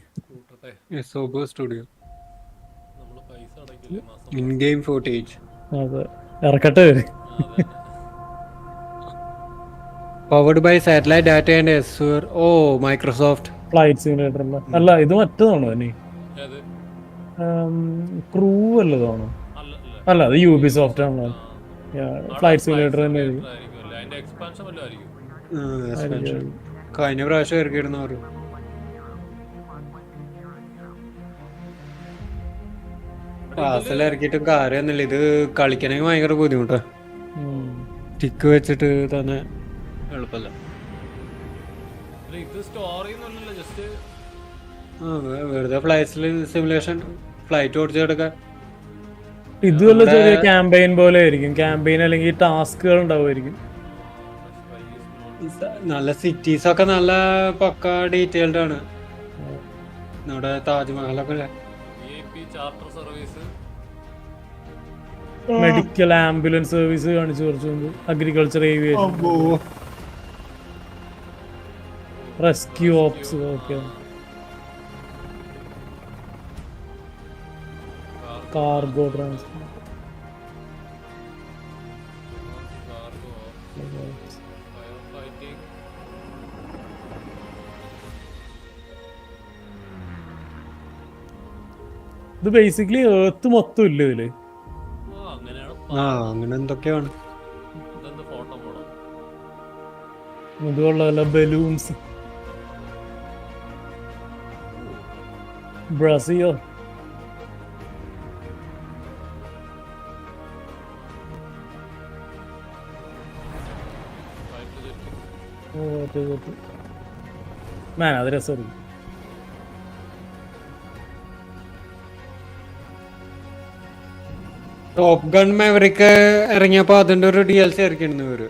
സ്റ്റുഡിയോ ഇൻ ഗെയിം ഫുട്ടേജ് അതെ ഇറക്കട്ടെ വരെ. Powered by satellite data and Azure. ഓ മൈക്രോസോഫ്റ്റ് ഫ്ലൈറ്റ് സിമുലേറ്റർ അല്ല, ഇത് മറ്റേതാണോ ഇനി ക്രൂ വല്ലതാണോ? അല്ല അത് യൂബിസോഫ്റ്റ് ആണോ? ഫ്ലൈറ്റ് സിമുലേറ്റർ തന്നെ കഴിഞ്ഞ പ്രാവശ്യം ഇറക്കിയിടുന്നവർ. ക്ലാസ്സിൽ ഇറക്കിയിട്ടും കാര്യമൊന്നുമില്ല, ഇത് കളിക്കണമെങ്കിൽ ഭയങ്കര ബുദ്ധിമുട്ടാ. ടിക്ക് വെച്ചിട്ട് തന്നെ എളുപ്പമല്ല. വെറുതെ ഫ്ലൈറ്റ്സിൽ സിമുലേഷൻ ഫ്ലൈറ്റ് ഓടിച്ചു കിടക്കാൻ. ഇതുവല്ല ചെറിയ ക്യാമ്പയിൻ പോലെ ആയിരിക്കും, ക്യാമ്പയിൻ അല്ലെങ്കിൽ ടാസ്കുകൾ ഉണ്ടാവുമായിരിക്കും. നല്ല സിറ്റീസ് ഒക്കെ നല്ല പക്ക ഡീറ്റെയിൽഡ് ആണ്. നമ്മുടെ താജ്മഹലൊക്കെ മെഡിക്കൽ ആംബുലൻസ് സർവീസ് കാണിച്ചു കുറച്ചു മുമ്പ്. Agriculture aviation, rescue ops, okay cargo transport. ഇത് ബേസിക്കലി ഏർത്ത് മൊത്തം ഇല്ല ഇതില്. അങ്ങനെ എന്തൊക്കെയാണ് ഇതുള്ള ബലൂൺസ്. ബ്രസീൽ മാൻ അത് രസമായിരിക്കും. ടോപ്പ് ഗൺ മാവറിക്ക് ഇറങ്ങിയപ്പോ അതിന്റെ ഒരു DLC ഇറക്കിയിരുന്നു ഇവര്.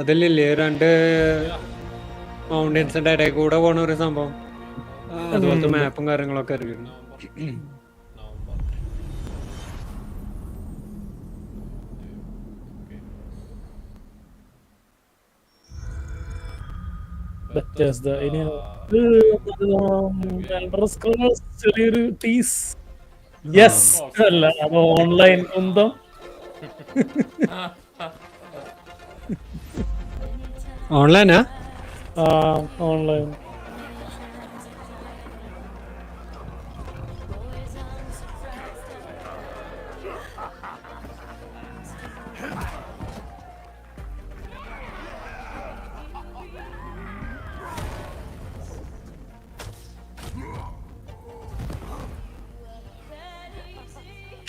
അതിലില്ലേ രണ്ട് മൗണ്ടൻസിന്റെ ഇടയിൽ കൂടെ പോണ ഒരു സംഭവം, അതുപോലത്തെ മാപ്പും കാര്യങ്ങളൊക്കെ ഇറക്കിയിരുന്നു. ചെറിയൊരു ടീസ്. യെസ് അല്ല അത് ഓൺലൈൻ കുന്തം. ഓൺലൈനാ? ഓൺലൈൻ.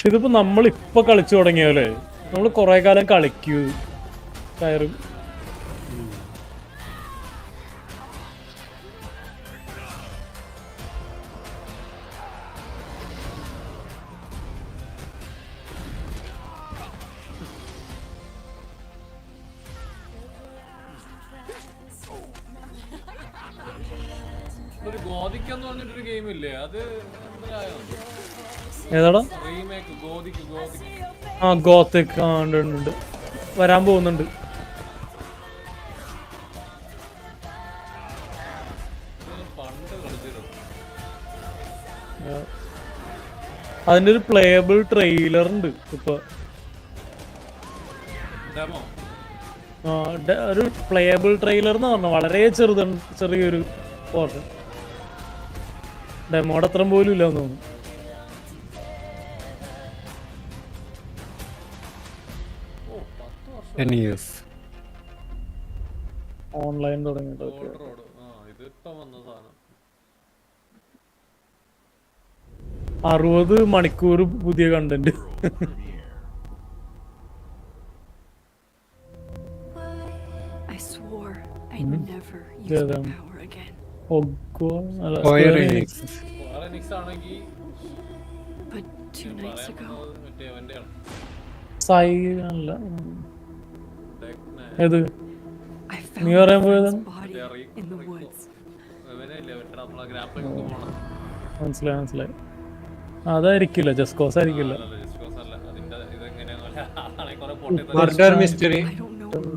ഇതിപ്പോ നമ്മളിപ്പൊ കളിച്ചു തുടങ്ങിയല്ലേ, നമ്മൾ കൊറേ കാലം കളിക്കൂ കയറും. ഒരു ഗോതിക്ക് എന്ന് പറഞ്ഞിട്ടൊരു ഗെയിം ഇല്ലേ, അത് ഏതാടാ? റീമേക്ക് ഗോതിക്ക്. ആ ഗോത്തിക് ഉണ്ട് വരാൻ പോകുന്നുണ്ട്. പണ്ട് കളിച്ചിരുന്നു. അതിന്റെ ഒരു പ്ലേയബിൾ ട്രെയിലർ ഉണ്ട് ഇപ്പൊ. ഡെമോ ഒരു പ്ലേയബിൾ ട്രെയിലർ എന്ന് പറഞ്ഞു, വളരെ ചെറിയൊരു പോർഷൻ. ഡെമോടെ അത്ര പോലും ഇല്ല എന്ന് തോന്നുന്നു. ഓൺലൈൻ തുടങ്ങിയിട്ട് 60 മണിക്കൂർ പുതിയ കണ്ടന്റ്. ഏത് നീ പറയാൻ പോയതാണ്? മനസ്സിലായി. അതായിരിക്കില്ല, ജസ്റ്റ് കോസ് ആയിരിക്കില്ല. Murder mystery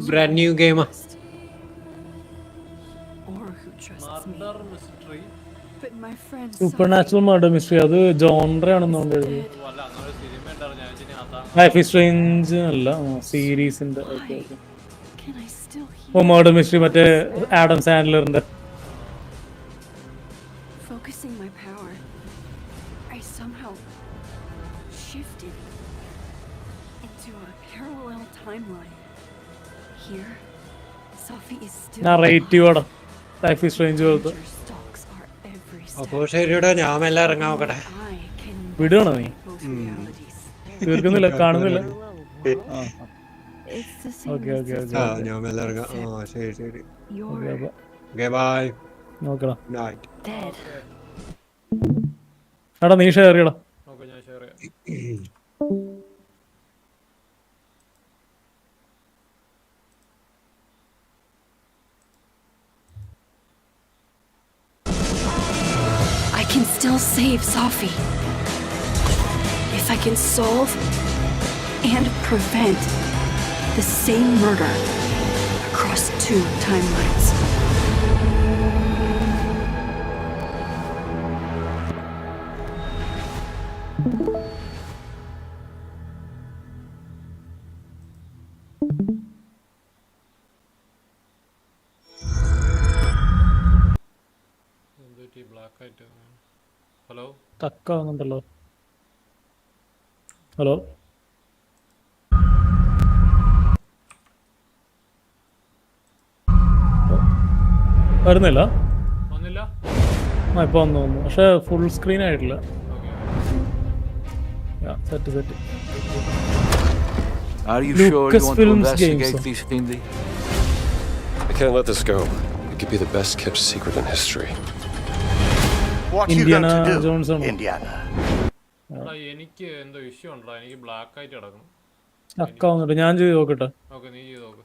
brand new game. Super natural murder mystery, അത് ജോൺറ ആണെന്ന് തോന്നുന്നു. ലൈഫ് ഈസ് സ്ട്രേഞ്ച് അല്ല, സീരീസിന്റെ. മർഡർ മിസ്റ്ററി മറ്റേ Adam സാൻഡലറിന്റെ. Focusing my power, I somehow shifted into a parallel timeline. Here, Sophie is still. Narrative life is strange പോലത്തെ. അപ്പോ ശരിയോടാ, ഞാൻ എല്ലാം ഇറങ്ങാൻ നോക്കട്ടെ. വിടുകയാണോ നീ? തീർക്കുന്നില്ല, കാണുന്നില്ല. ഓക്കെ ഞാൻ എല്ലാം ഇറങ്ങാം. ശരി. ബൈ. നോക്കടാ. എടാ നീ ഷെയർ ചെയ്യടാ. I can still save Sophie if I can solve and prevent the same murder across 2 timelines. Hello, തക്കാവുന്നുണ്ടല്ലോ. ഹലോ, വരുന്നില്ല. ഇപ്പൊ വന്നു, പക്ഷെ ഫുൾ സ്ക്രീൻ ആയിട്ടില്ല. Set. Are you sure you want to investigate these, Hindi? I can't let this go. It could be the best kept secret in history. What are you going to do, Indiana? എനിക്ക് എന്തോ issue ഉണ്ടോ? എനിക്ക് black ആയിട്ട് കിടക്കണം. തക്കാവുന്നുണ്ട്, ഞാൻ ചെയ്ത് നോക്കട്ടെ. Okay, നീ ചെയ്ത് നോക്ക്.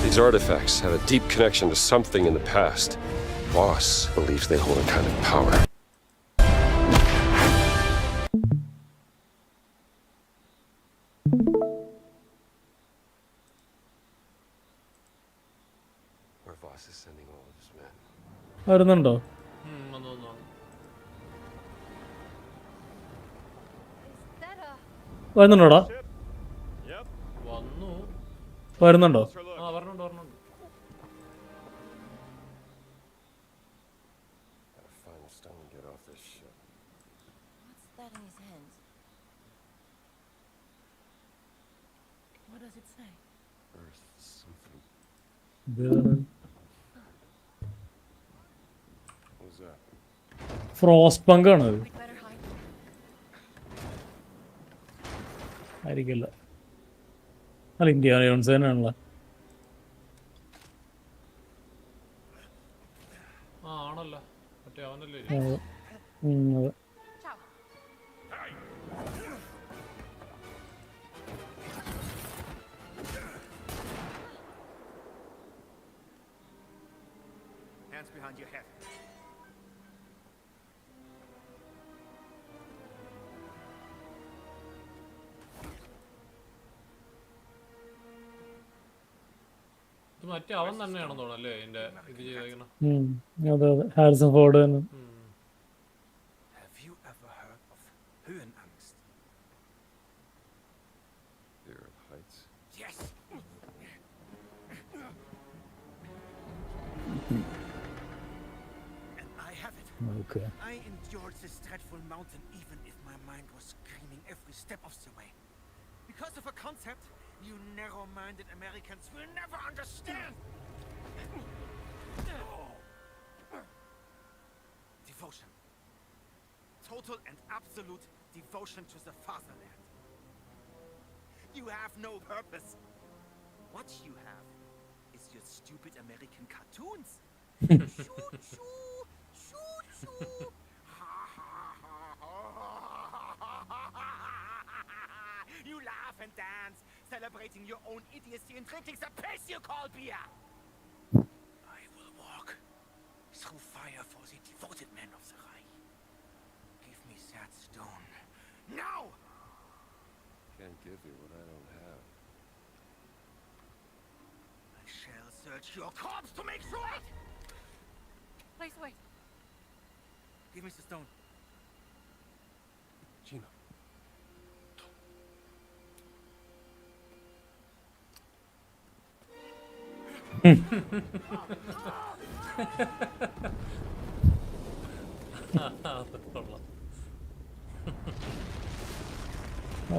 These artifacts have a deep connection to something in the past. Boss believes they hold a kind of power. Our boss is sending all of his men. വരുന്നുണ്ടോ? വരുന്നുണ്ടോടാ? വരുന്നുണ്ടോ? ഫ്രോസ്റ്റ് പങ്ക് ആണ് അത്. ആയിരിക്കില്ല, അല്ല ഇന്ത്യാന ജോൺസ് തന്നെയാണല്ലോ. ആണല്ലോ, മറ്റേ അവനല്ലേ. അതെ. hands behind your head. ഇത് മറ്റേ അവൻ തന്നെയാണെന്ന് തോന്നുന്നു അല്ലേ ഇതിന്റെ ഇത് ചെയ്തേക്കണം. അതെ അതെ ഹാരിസൺ ഫോർഡ് തന്നെ. Have you ever heard of Höhenangst? Fear of heights. Yes. And I have it. Okay. I endured this dreadful mountain even if my mind was screaming every step of the way. Because of a concept you narrow-minded Americans will never understand. Devotion. Total and absolute devotion to the fatherland. You have no purpose. What you have is your stupid American cartoons. Choo-choo, choo-choo. You laugh and dance, celebrating your own idiocy and drinking the piss you call beer. I will walk through fire for the devoted men of the Reich. Give me that stone. Now! Can't give you what I don't have. I shall search your corpse to make sure. Please wait. Give me the stone. Gina.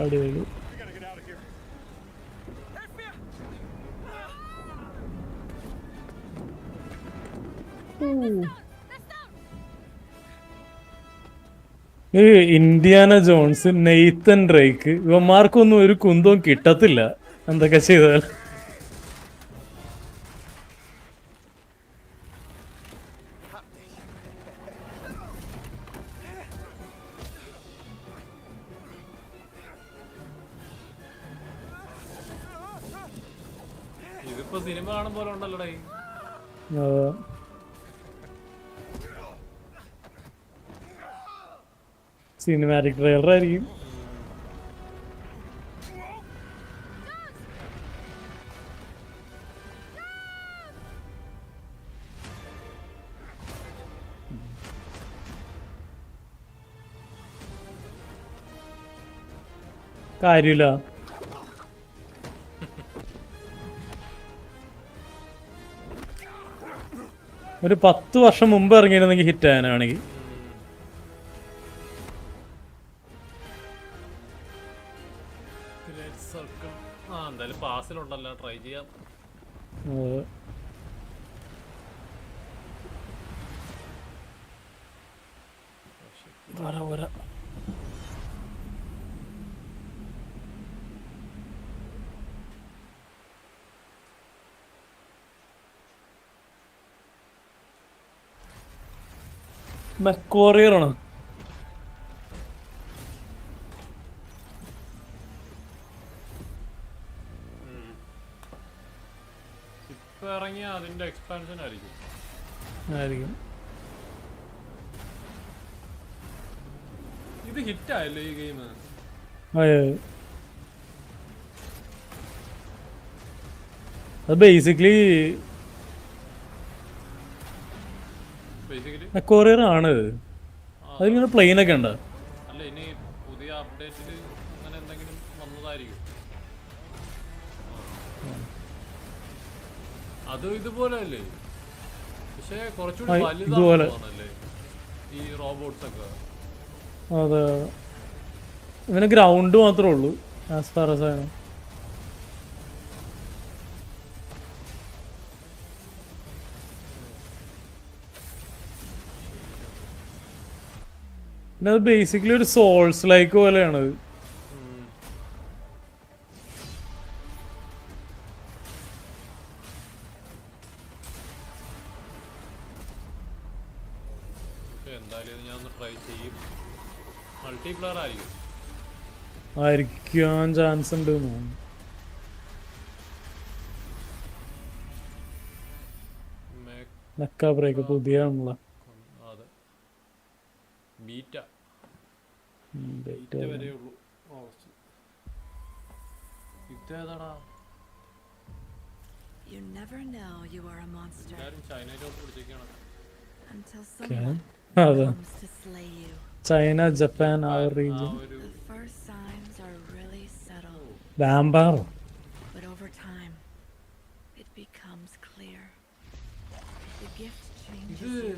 അടിപൊളി. ഈ Indiana John's, Nathan Drake ഇവന്മാർക്കൊന്നും ഒരു കുന്തവും കിട്ടത്തില്ല എന്തൊക്കെ ചെയ്താൽ. ഇതിപ്പോ cinema കാണും പോലെ ഉണ്ടല്ലോടേ. സിനിമാറ്റിക് ട്രെയിലർ ആയിരിക്കും. കാര്യമില്ല. ഒരു 10 വർഷം മുമ്പ് ഇറങ്ങിയിരുന്നെങ്കിൽ ഹിറ്റ് ആയാനാണെങ്കിൽ. എന്തായാലും പാസിലുണ്ടല്ലോ, ട്രൈ ചെയ്യാം. കൊറിയറാണ്. ഇപ്പൊ ഇറങ്ങിയ അതിന്റെ എക്സ്പാൻഷൻ ആയിരിക്കും. ഇത് ഹിറ്റായല്ലോ ഈ ഗെയിം. അത് ബേസിക്കലി കൊറിയർ ആണ്. അതിലിങ്ങനെ പ്ലെയിൻ ഒക്കെ ഉണ്ട്. അല്ല, ഇനി പുതിയ അപ്ഡേറ്റിൽ അങ്ങനെ എന്തെങ്കിലും വന്നതായിരിക്കും. അത് ഇതുപോലെ അല്ലേ, പക്ഷെ കുറച്ചുകൂടി വലുതാണല്ലേ ഈ റോബോട്ട്സ് ഒക്കെ. അതെ, ഇവന് ഗ്രൗണ്ട് മാത്രമേ ഉള്ളൂ ആസ് ഫാർ ആസ് ആണ്. പിന്നെ അത് ബേസിക്കലി ഒരു സോൾസ് ലൈക്ക് പോലെയാണ്. എന്തായാലും ഞാൻ ഒന്ന് ട്രൈ ചെയ്യും. മൾട്ടിപ്ലെയർ ആയിരിക്കാൻ ചാൻസ് ഉണ്ട്. നെക്ക ബ്രേക്ക് പുതിയാണല്ലോ. അതെ ബീറ്റ ഡേറ്റ് വരെ ഉള്ളൂ ഓഗസ്റ്റ്. ഇതേതാടാ You never know you are a monster എല്ലാരും ചൈനയിലോട്ട് പിടിച്ചേക്കാണ്. until Okay. someone അതെ. comes to slay you. China, Japan, ആ region. The first signs are really subtle. Vampire. But over time, it becomes clear. The gift changes you,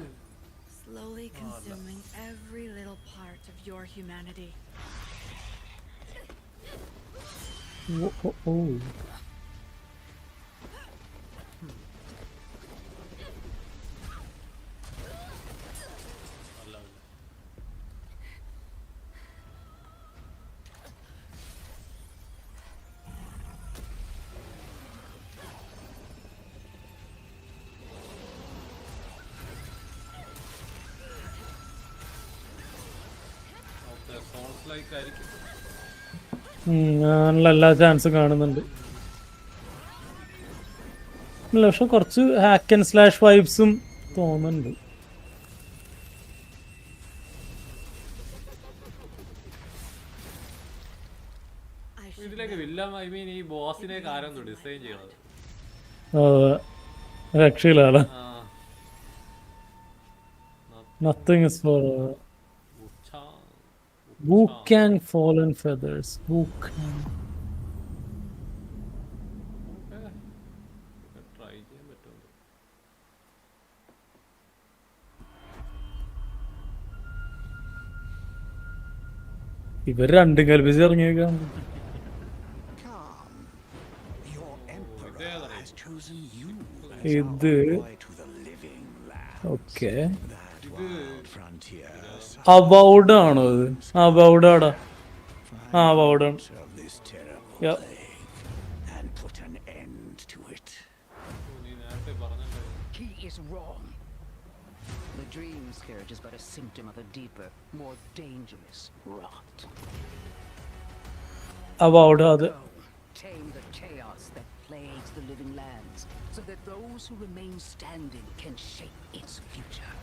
slowly consuming every little part of your humanity. Oh. Souls like ആയിരിക്കും. അങ്ങനെയുള്ള എല്ലാ ചാൻസും കാണുന്നുണ്ട്. ഇല്ല, പക്ഷെ കുറച്ച് hack and slash വൈബ്സും തോന്നുന്നുണ്ട്. ഇതിലേക്ക് വില്ലൻ ഐ മീൻ ഈ ബോസിനെ ആരൊന്നും ഡിസൈൻ ചെയ്യണത് രക്ഷയില്ല. Nothing is for Wukang fallen feathers. Wukang. Try ചെയ്യാൻ പറ്റുമോ? ഇവർ രണ്ടും കൽപ്പിച്ച് ഇറങ്ങിയേക്കാണ്. ഇത് ഓക്കെ അവൗഡ് ആണോ ഇത്? അവൗഡാടാ. അവൗഡാണ്. He is wrong. The dream scourge is but a symptom of a deeper, more dangerous rot. അവൗഡ് അത്. Tame the chaos that plagues the living lands, so that those who remain standing can shape its future.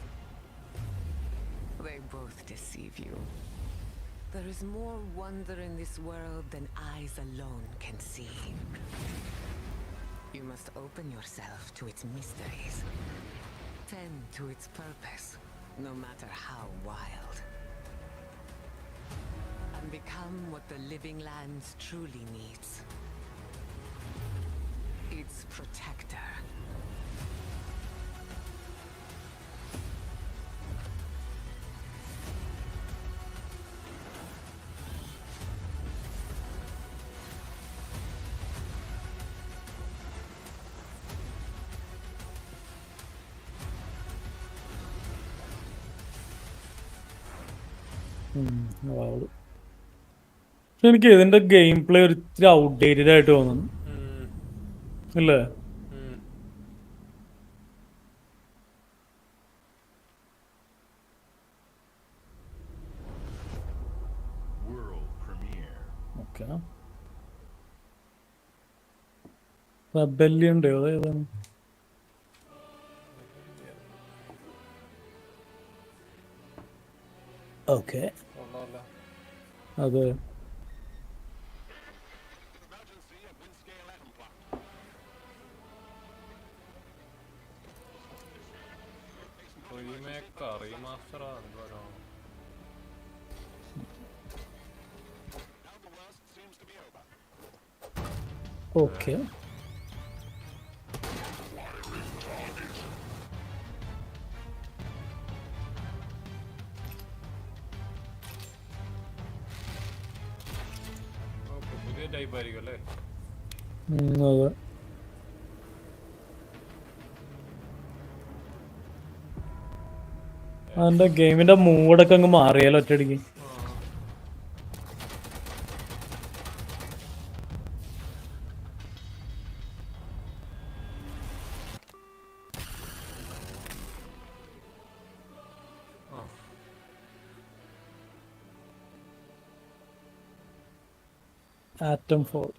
They both deceive you. There is more wonder in this world than eyes alone can see. You must open yourself to its mysteries, tend to its purpose, no matter how wild, and become what the living lands truly needs. Its protector. എനിക്ക് ഇതിന്റെ game play ഒരു ഇത്തിരി outdated ആയിട്ട് തോന്നുന്നു അല്ലേ? Okay. റെബല്ലിയൻ ഉണ്ടോ? അതേതാണ്? Okay. അതെ. റീമാസ്റ്ററാ എന്തോരോ. ഓക്കെ. പുതിയ ടൈപ്പ് ആയിരിക്കും അല്ലേ? അതെ. അതിന്റെ ഗെയിമിന്റെ മൂഡൊക്കെ അങ്ങ് മാറിയാലോ ഒറ്റയടിക്ക്. ആറ്റം ഫോൾ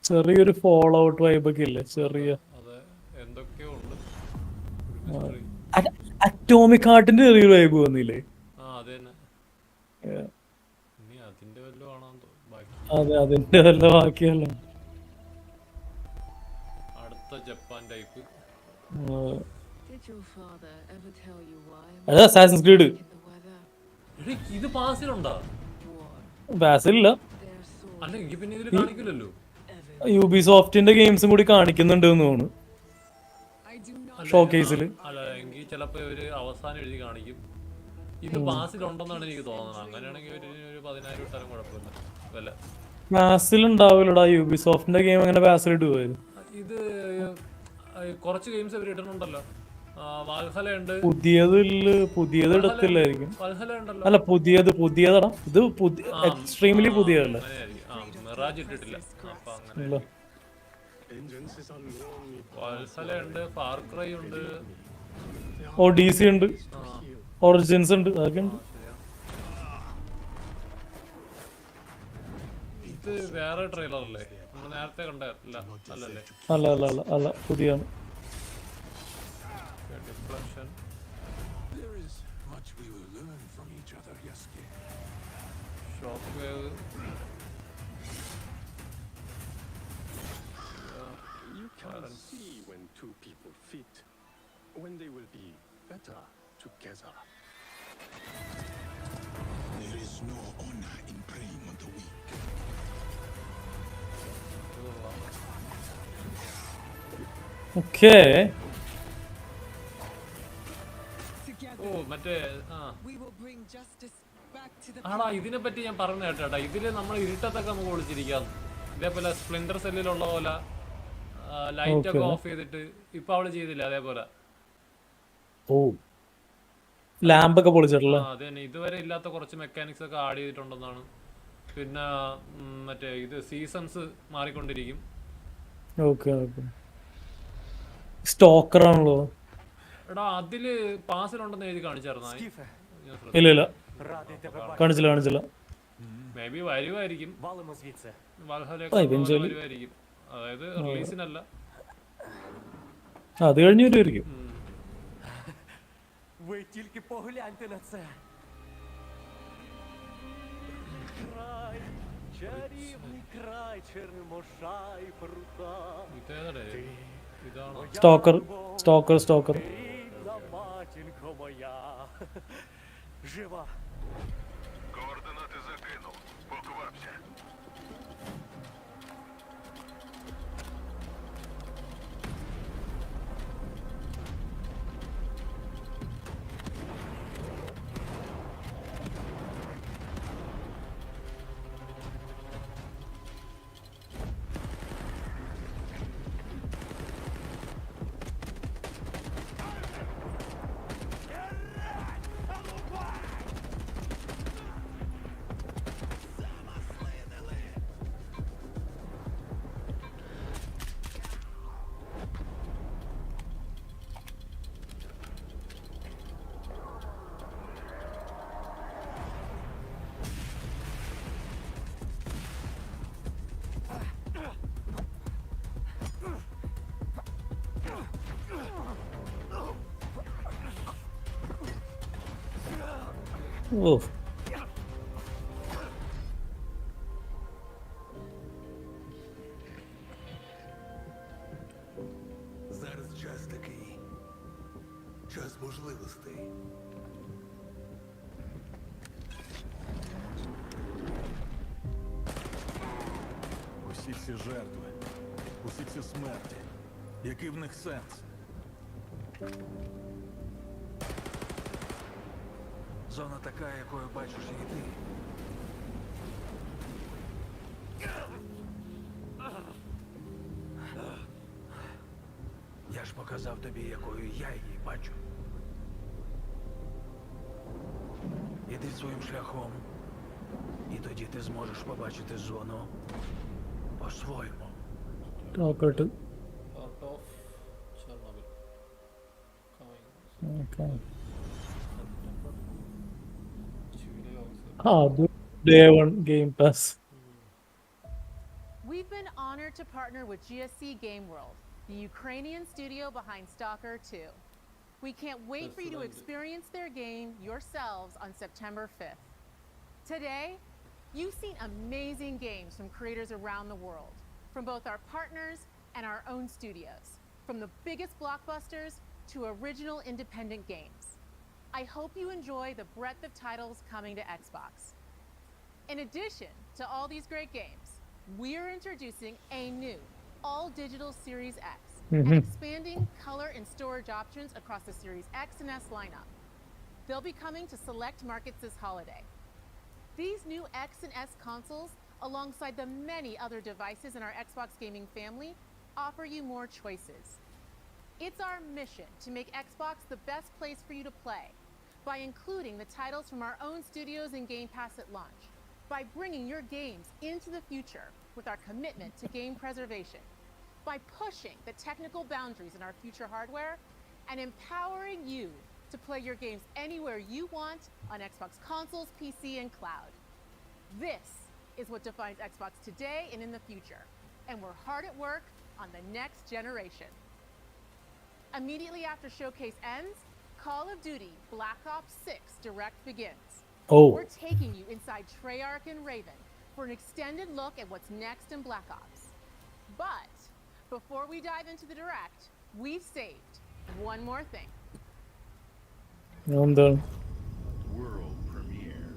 ചെറിയൊരു ഫോൾ ഔട്ട് വൈബൊക്കെ ഇല്ലേ? ചെറിയ അതെ, എന്തൊക്കെയോ മിസ്റ്ററി. അറ്റോമിക് ഹാർട്ടിന്റെ ചെറിയൊരു വൈബ് വന്നില്ലേ? അത് തന്നെ. ഇനി അതിന്റെ വല്ലതും ആണോ ബാക്കി? അതെ, അതിന്റെ വല്ല ബാക്കിയല്ല. അടുത്ത ജപ്പാൻ ടൈപ്പ്. അത് അസാസിൻസ് ക്രീഡ്. ഇത് പാസിലുണ്ടോ? പാസിലില്ല. അല്ല എങ്കിൽ പിന്നെ ഇതിൽ കാണിക്കില്ലല്ലോ. യൂബിസോഫ്റ്റിന്റെ ഗെയിംസും കൂടി കാണിക്കുന്നുണ്ട് എന്ന് തോന്നുന്നു ഷോക്കേസിൽ. അല്ല എങ്കിൽ ചിലപ്പോ ഒരു അവസാനം എഴുതി കാണിക്കും. ഇത് പാസിലുണ്ടെന്നാണ് എനിക്ക് തോന്നുന്നത്. അങ്ങനെയാണെങ്കിൽ ഒരു 10,000 ഇട്ടാലും കുഴപ്പമില്ല. വല്ല പാസിൽ ഉണ്ടാവില്ലടാ. യൂബിസോഫ്റ്റിന്റെ ഗെയിം അങ്ങനെ പാസിൽ ഇടുവായിരുന്നു. ഇത് കുറച്ച് ഗെയിംസ് ഇവർ ഇടുന്നുണ്ടല്ലോ. വാൽഹലയുണ്ട്. പുതിയത് ഇടത്തില്ലായിരിക്കും. അല്ല പുതിയതടാ. ഇത് എക്സ്ട്രീംലി പുതിയതല്ലേ. മിറാജ് ഇട്ടിട്ടില്ല. അപ്പൊ അങ്ങനെ വാൽഹലയുണ്ട്, ഫാർ ക്രൈ ഉണ്ട്, ഒഡീസി ഉണ്ട്, ഒറിജിൻസ് ഉണ്ട്, അതൊക്കെ ഉണ്ട്. ഇത് വേറെ ട്രെയിലർ അല്ലേ? നമ്മൾ നേരത്തെ കണ്ടല്ല അല്ലല്ലേ? അല്ല പുതിയാണ്. Deflection. Shock wave. You can see when two people fit, when they will be better together. There is no honor in preying on the weak. Okay. മറ്റേ ആടാ ഇതിനെ പറ്റി ഞാൻ പറഞ്ഞു കേട്ടാ. ഇതില് നമ്മൾ ഇരുട്ടത്തൊക്കെ നമുക്ക് ഒളിച്ചിരിക്കാം. ഇതേപോലെ സ്പ്ലിൻഡർ സെല്ലിലുള്ള പോലെ ലൈറ്റ് ഒക്കെ ഓഫ് ചെയ്തിട്ട് ഇപ്പൊ അവള് ചെയ്തില്ല അതേപോലെ. ലാമ്പൊക്കെ പൊളിച്ചിട്ടുള്ള. അതെ തന്നെ. ഇതുവരെ ഇല്ലാത്ത കുറച്ച് മെക്കാനിക്സ് ഒക്കെ ആഡ് ചെയ്തിട്ടുണ്ടെന്നാണ്. പിന്നെ മറ്റേ ഇത് സീസൺസ് മാറിക്കൊണ്ടിരിക്കും. സ്റ്റോക്കർ ആണല്ലോ. എടാ അതില് പാസിലുണ്ടെന്ന് എഴുതി കാണിച്ചായിരുന്നോ? ഇല്ല കാണിച്ചില്ല. മേ ബി വരുമായിരിക്കും. വരുമായിരിക്കും. അതായത് റിലീസിനല്ല, അത് കഴിഞ്ഞ് വരുമായിരിക്കും. Ви тільки погляньте на це. Край, чарівний край, черемоша і прута. Stoker. Рідна матінко моя. Жива. Координати закинув. Поквапся. Зараз час такий. Час можливостей. Усі ці жертви, усі ці смерті. Який в них сенс? Зона така, якою бачиш і ти. Я ж показав тобі, якою я її бачу. Іди своїм шляхом, і тоді ти зможеш побачити зону по-своєму. Okay. Day one Game Pass. We've been honored to partner with GSC Game World, the Ukrainian studio behind Stalker 2. We can't wait for you to experience their game yourselves on September 5th. Today, you've seen amazing games from creators around the world, from both our partners and our own studios, from the biggest blockbusters to original independent games. I hope you enjoy the breadth of titles coming to Xbox. In addition to all these great games, we're introducing a new all-digital Series X and expanding color and storage options across the Series X and S lineup. They'll be coming to select markets this holiday. These new X and S consoles, alongside the many other devices in our Xbox gaming family, offer you more choices. It's our mission to make Xbox the best place for you to play by including the titles from our own studios in Game Pass at launch, by bringing your games into the future with our commitment to game preservation, by pushing the technical boundaries in our future hardware, and empowering you to play your games anywhere you want on Xbox consoles, PC, and cloud. This is what defines Xbox today and in the future, and we're hard at work on the next generation. Immediately after Showcase ends, Call of Duty Black Ops 6 Direct begins. Oh. We're taking you inside Treyarch and Raven for an extended look at what's next in Black Ops. But before we dive into the Direct, we've saved one more thing. എന്താണ്? World premiere.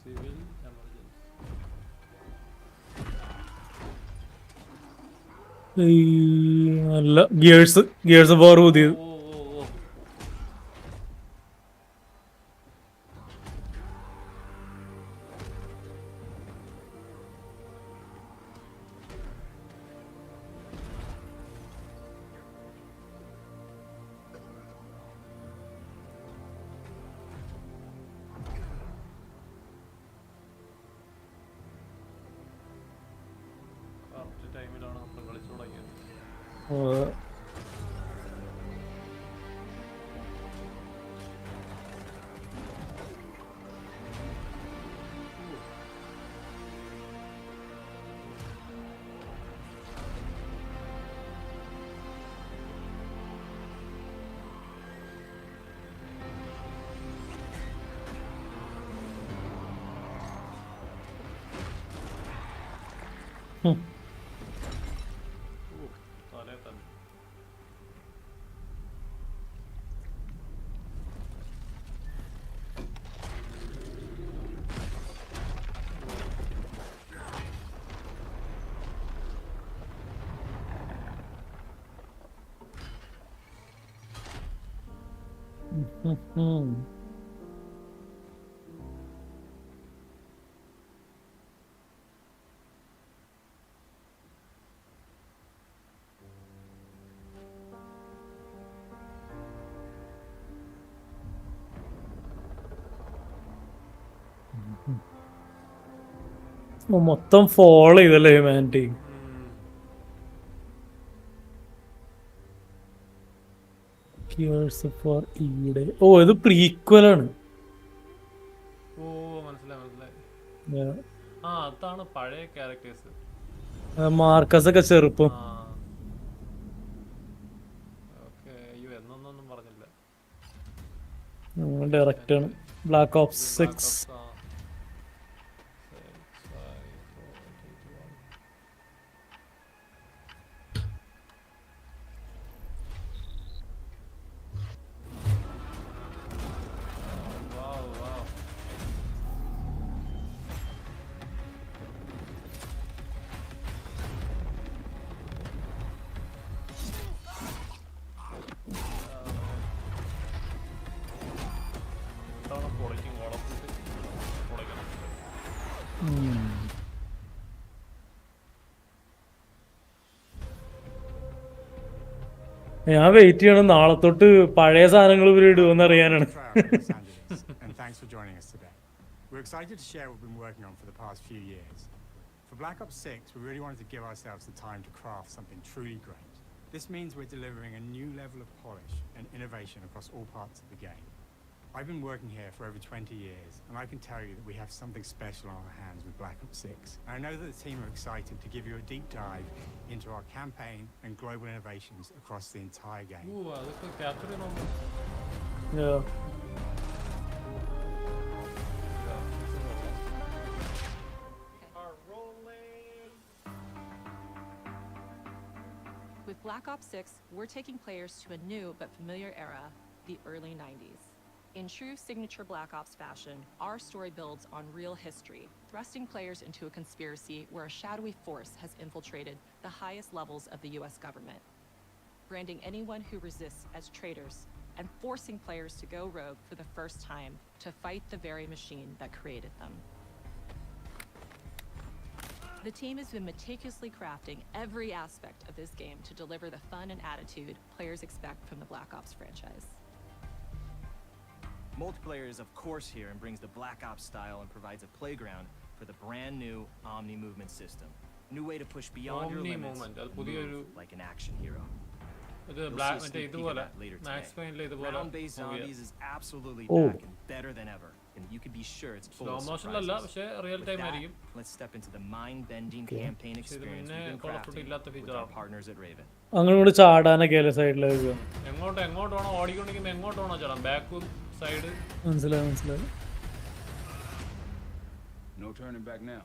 Civil emergency. അല്ല gears of വാർ പുതിയത്. Correct ടൈമിലാണ് നമ്മൾ കളിച്ചു തുടങ്ങിയത്. തലേ തന്നെ. മൊത്തം ഫോളോ ചെയ്തല്ലേ ഹ്യൂമാനിറ്റി. ഓ ഇത് പ്രീക്വലാണ്. ഓ മനസ്സിലായി. ആ അതാണ് പഴയ ക്യാരക്ടേഴ്സ്. മാർക്കസ് ഒക്കെ ചെറുപ്പം. ഓക്കെ. അയ്യോ എന്നൊന്നും പറഞ്ഞില്ല. ഡയറക്റ്റ് ആണ്. Black ops 6. ഞാൻ വെയിറ്റ് ചെയ്യണം നാളെ തൊട്ട് പഴയ സാധനങ്ങൾ ഇവർ ഇടുമെന്ന് അറിയാനാണ്. And thanks for joining us today. We're excited to share what we've been working on for the past few years. For Black Ops 6, we really wanted to give ourselves the time to craft something truly great. This means we're delivering a new level of polish and innovation across all parts of the game. I've been working here for over 20 years, and I can tell you that we have something special on our hands with Black Ops 6. And I know that the team are excited to give you a deep dive into our campaign and global innovations across the entire game. അതൊക്കെ capture ചെയ്യണം. Yeah. With Black Ops 6, we're taking players to a new but familiar era, the early 90s. In true signature Black Ops fashion, our story builds on real history, thrusting players into a conspiracy where a shadowy force has infiltrated the highest levels of the US government, branding anyone who resists as traitors and forcing players to go rogue for the first time to fight the very machine that created them. The team has been meticulously crafting every aspect of this game to deliver the fun and attitude players expect from the Black Ops franchise. Multiplayer is of course here and brings the Black Ops style and provides a playground for the brand new Omni movement system. New way to push beyond your Omni limits, movement, and move like an action hero. ഇത് You'll black see a മറ്റേ sneak peek of ഇതുപോലെ that later max today. പെയിനിലെ ഇതുപോലെ Round-based zombies is absolutely Oh. back and better than ever, and you can be sure it's full slow of മോഷനിലല്ല surprises. പക്ഷേ real With time that, ആയിരിക്കും. let's step into the mind-bending Okay. campaign പക്ഷേ ഇത് experience പിന്നെ we've been Call of Duty crafting ഇല്ലാത്ത with feature our ആണ്. partners at Raven. അങ്ങനെ ഇവിടെ ചാടാനൊക്കെ അല്ലേ സൈഡിലേക്ക്? എങ്ങോട്ടാണോ ഓടിക്കൊണ്ടിരിക്കുന്നത് എങ്ങോട്ടാണോ ചാടാം, ബാക്കും സൈഡ്. മനസ്സിലായി. No turning back now.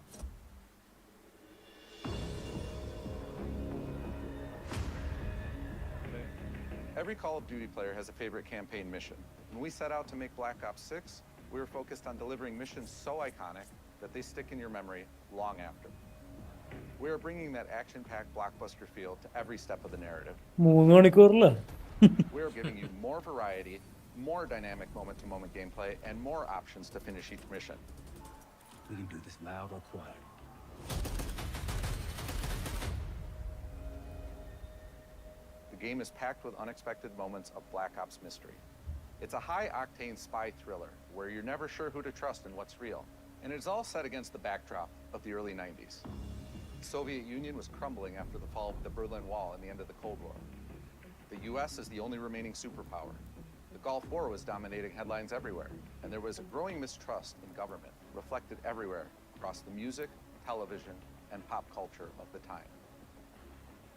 Every Call of Duty player has a favorite campaign mission. When we set out to make Black Ops 6, we were focused on delivering missions so iconic that they stick in your memory long after. We are bringing that action-packed blockbuster feel to every step of the narrative. 3 മണിക്കൂറല്ലേ? We are giving you more variety, more dynamic moment-to-moment gameplay, and more options to finish each mission. We can do this loud or quiet. The game is packed with unexpected moments of Black Ops mystery. It's a high-octane spy thriller where you're never sure who to trust and what's real. And it's all set against the backdrop of the early 90s. The Soviet Union was crumbling after the fall of the Berlin Wall and the end of the Cold War. The US is the only remaining superpower. The Gulf War was dominating headlines everywhere, and there was a growing mistrust in government, reflected everywhere across the music, television, and pop culture of the time.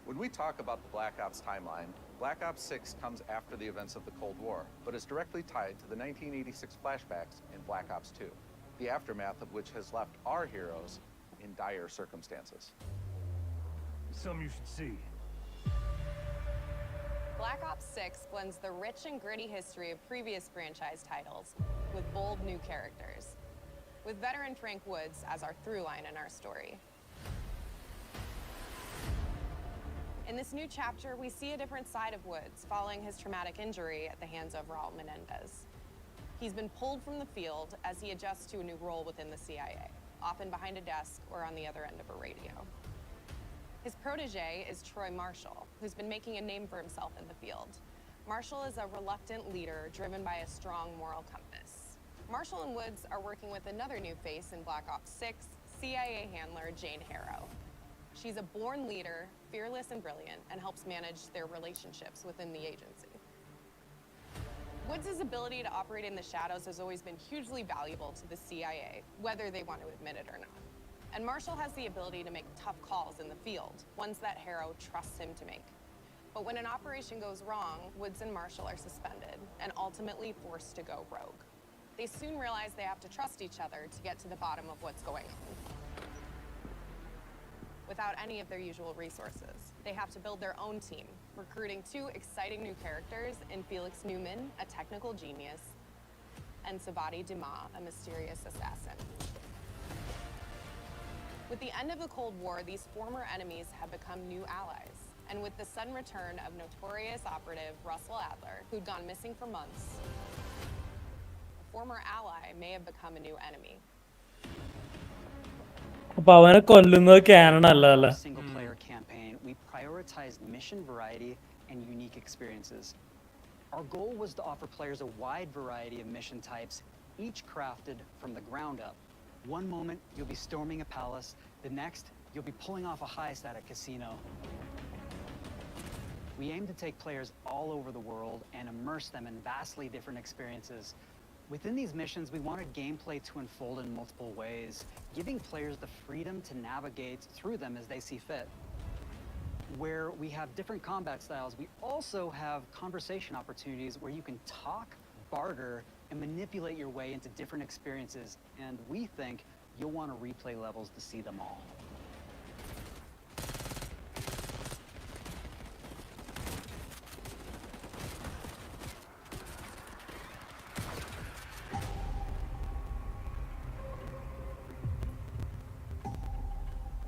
When we talk about the Black Ops timeline, Black Ops 6 comes after the events of the Cold War, but is directly tied to the 1986 flashbacks in Black Ops 2, the aftermath of which has left our heroes in dire circumstances. Something you should see. Black Ops 6 blends the rich and gritty history of previous franchise titles with bold new characters, with veteran Frank Woods as our through line in our story. In this new chapter, we see a different side of Woods following his traumatic injury at the hands of Raul Menendez. He's been pulled from the field as he adjusts to a new role within the CIA, often behind a desk or on the other end of a radio. His protege is Troy Marshall, who's been making a name for himself in the field. Marshall is a reluctant leader driven by a strong moral compass. Marshall and Woods are working with another new face in Black Ops 6, CIA handler Jane Harrow. She's a born leader, fearless and brilliant, and helps manage their relationships within the agency. Woods' ability to operate in the shadows has always been hugely valuable to the CIA, whether they want to admit it or not. And Marshall has the ability to make tough calls in the field, ones that Harrow trusts him to make. But when an operation goes wrong, Woods and Marshall are suspended and ultimately forced to go rogue. They soon realize they have to trust each other to get to the bottom of what's going on. Without any of their usual resources, they have to build their own team, recruiting 2 exciting new characters in Felix Newman, a technical genius, and Sabati Dumas, a mysterious assassin. With the end of the Cold War, these former enemies have become new allies. And with the sudden return of notorious operative Russell Adler, who'd gone missing for months, a former ally may have become a new enemy. അപ്പൊ അവനെ കൊല്ലുന്നത് Canon അല്ല അല്ലേ? Single player campaign, we prioritized mission variety and unique experiences. Our goal was to offer players a wide variety of mission types, each crafted from the ground up. One moment, you'll be storming a palace. The next, you'll be pulling off a heist at a casino. We aim to take players all over the world and immerse them in vastly different experiences, Within these missions, we wanted gameplay to unfold in multiple ways, giving players the freedom to navigate through them as they see fit. Where we have different combat styles, we also have conversation opportunities where you can talk, barter, and manipulate your way into different experiences, and we think you'll want to replay levels to see them all.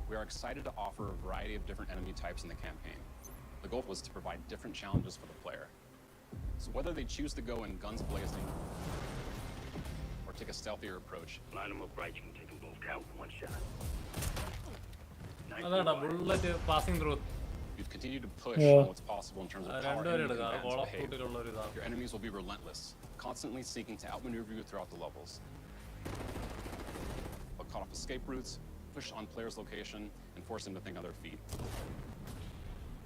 We are excited to offer a variety of different enemy types in the campaign. The goal was to provide different challenges for the player. So whether they choose to go in guns blazing or take a stealthier approach, Line them up right, you can take them both out in one shot. അതാടാ bullet passing through you continue to push Yeah. on what's possible in terms of how രണ്ടുപേരും enemy എടുക്കാം combatants call of behave. ഡ്യൂട്ടിയിലുള്ള ഒരു ഇതാണ്. Your enemies will be relentless, constantly seeking to outmaneuver you throughout the levels. They'll cut off escape routes, push on players' location, and force them to think on their feet.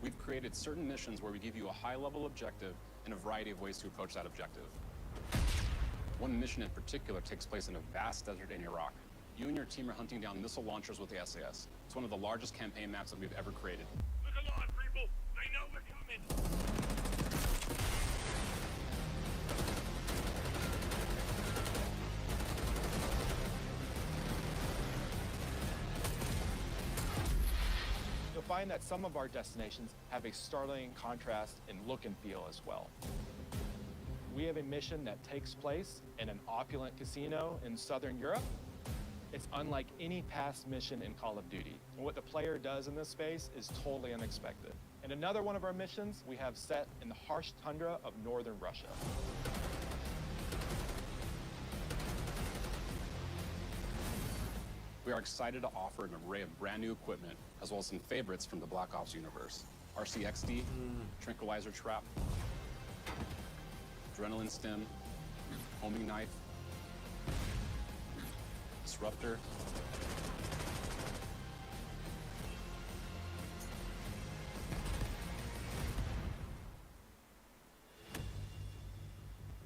We've created certain missions where we give you a high-level objective and a variety of ways to approach that objective. One mission in particular takes place in a vast desert in Iraq. You and your team are hunting down missile launchers with the SAS. It's one of the largest campaign maps that we've ever created. Look alive, people! They know we're coming! You'll find that some of our destinations have a startling contrast in look and feel as well. We have a mission that takes place in an opulent casino in Southern Europe. It's unlike any past mission in Call of Duty. And what the player does in this space is totally unexpected. And another one of our missions we have set in the harsh tundra of northern Russia. We are excited to offer an array of brand new equipment, as well as some favorites from the Black Ops universe. RCXD, Tranquilizer Trap, Adrenaline Stem, Homing Knife, Disruptor,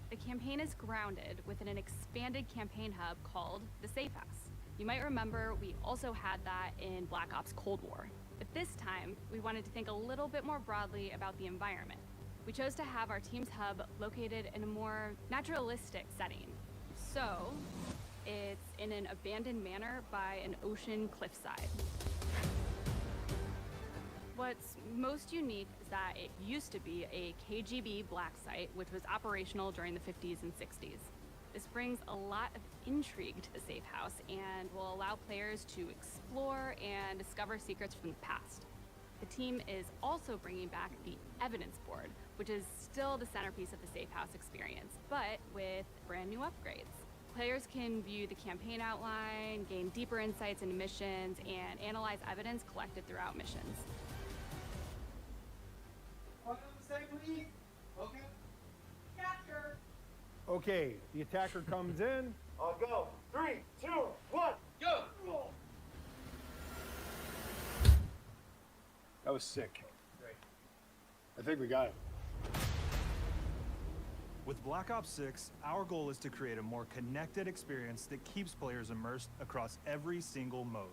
The campaign is grounded within an expanded campaign hub called the Safe House. You might remember we also had that in Black Ops Cold War. But this time, we wanted to think a little bit more broadly about the environment. We chose to have our team's hub located in a more naturalistic setting. So, it's in an abandoned manor by an ocean cliffside. What's most unique is that it used to be a KGB black site, which was operational during the 50s and 60s. This brings a lot of intrigue to the Safe House and will allow players to explore and discover secrets from the past. The team is also bringing back the evidence board, which is still the centerpiece of the Safe House experience, but with brand new upgrades. Players can view the campaign outline, gain deeper insights into missions, and analyze evidence collected throughout missions. Okay, the attacker comes in. I'll go. 3, 2, 1, go! That was sick. Great. I think we got it. With Black Ops 6, our goal is to create a more connected experience that keeps players immersed across every single mode.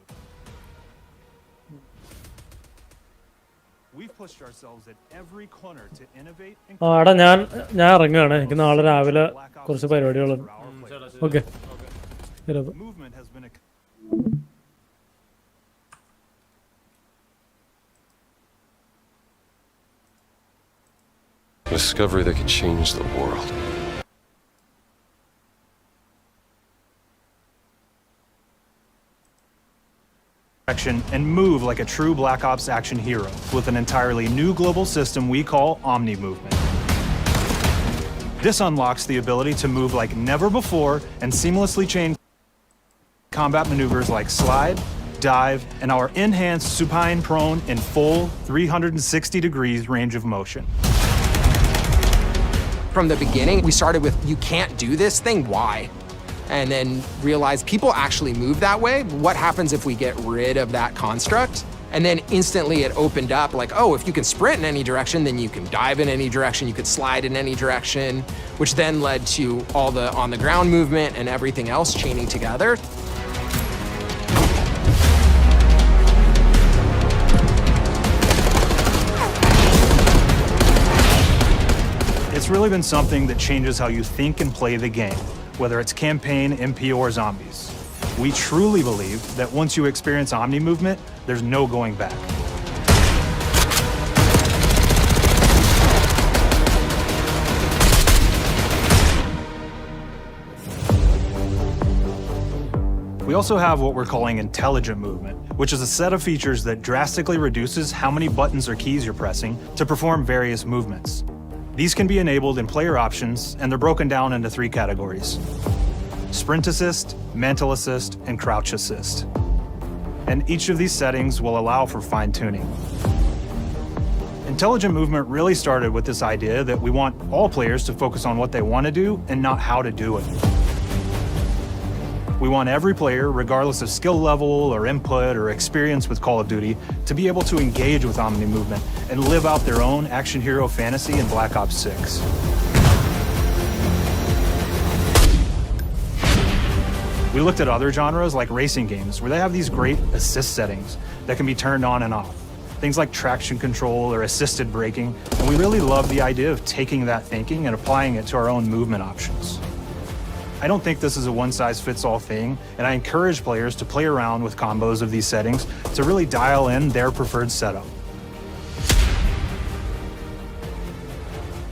We've pushed ourselves at every corner to innovate and എടാ ഞാൻ ഇറങ്ങുകയാണ്. എനിക്ക് നാളെ രാവിലെ കുറച്ച് പരിപാടികളുണ്ട്. Okay. movement has been a discovery that could change the world. and move like a true Black Ops action hero with an entirely new global system we call Omni Movement. This unlocks the ability to move like never before and seamlessly chain combat maneuvers like slide, dive, and our enhanced supine prone in full 360 degrees range of motion. From the beginning, we started with, you can't do this thing, why? And then realized people actually move that way. What happens if we get rid of that construct And then instantly it opened up like, oh, if you can sprint in any direction, then you can dive in any direction, you could slide in any direction, which then led to all the on-the-ground movement and everything else chaining together. It's really been something that changes how you think and play the game, whether it's campaign, MP, or zombies. We truly believe that once you experience Omni movement, there's no going back. We also have what we're calling intelligent movement, which is a set of features that drastically reduces how many buttons or keys you're pressing to perform various movements. These can be enabled in player options, and they're broken down into 3 categories: sprint assist, mantle assist, and crouch assist. And each of these settings will allow for fine-tuning. Intelligent movement really started with this idea that we want all players to focus on what they want to do and not how to do it. We want every player, regardless of skill level or input or experience with Call of Duty, to be able to engage with Omni movement and live out their own action hero fantasy in Black Ops 6. We looked at other genres like racing games, where they have these great assist settings that can be turned on and off. Things like traction control or assisted braking, and we really love the idea of taking that thinking and applying it to our own movement options. I don't think this is a one-size-fits-all thing, and I encourage players to play around with combos of these settings to really dial in their preferred setup.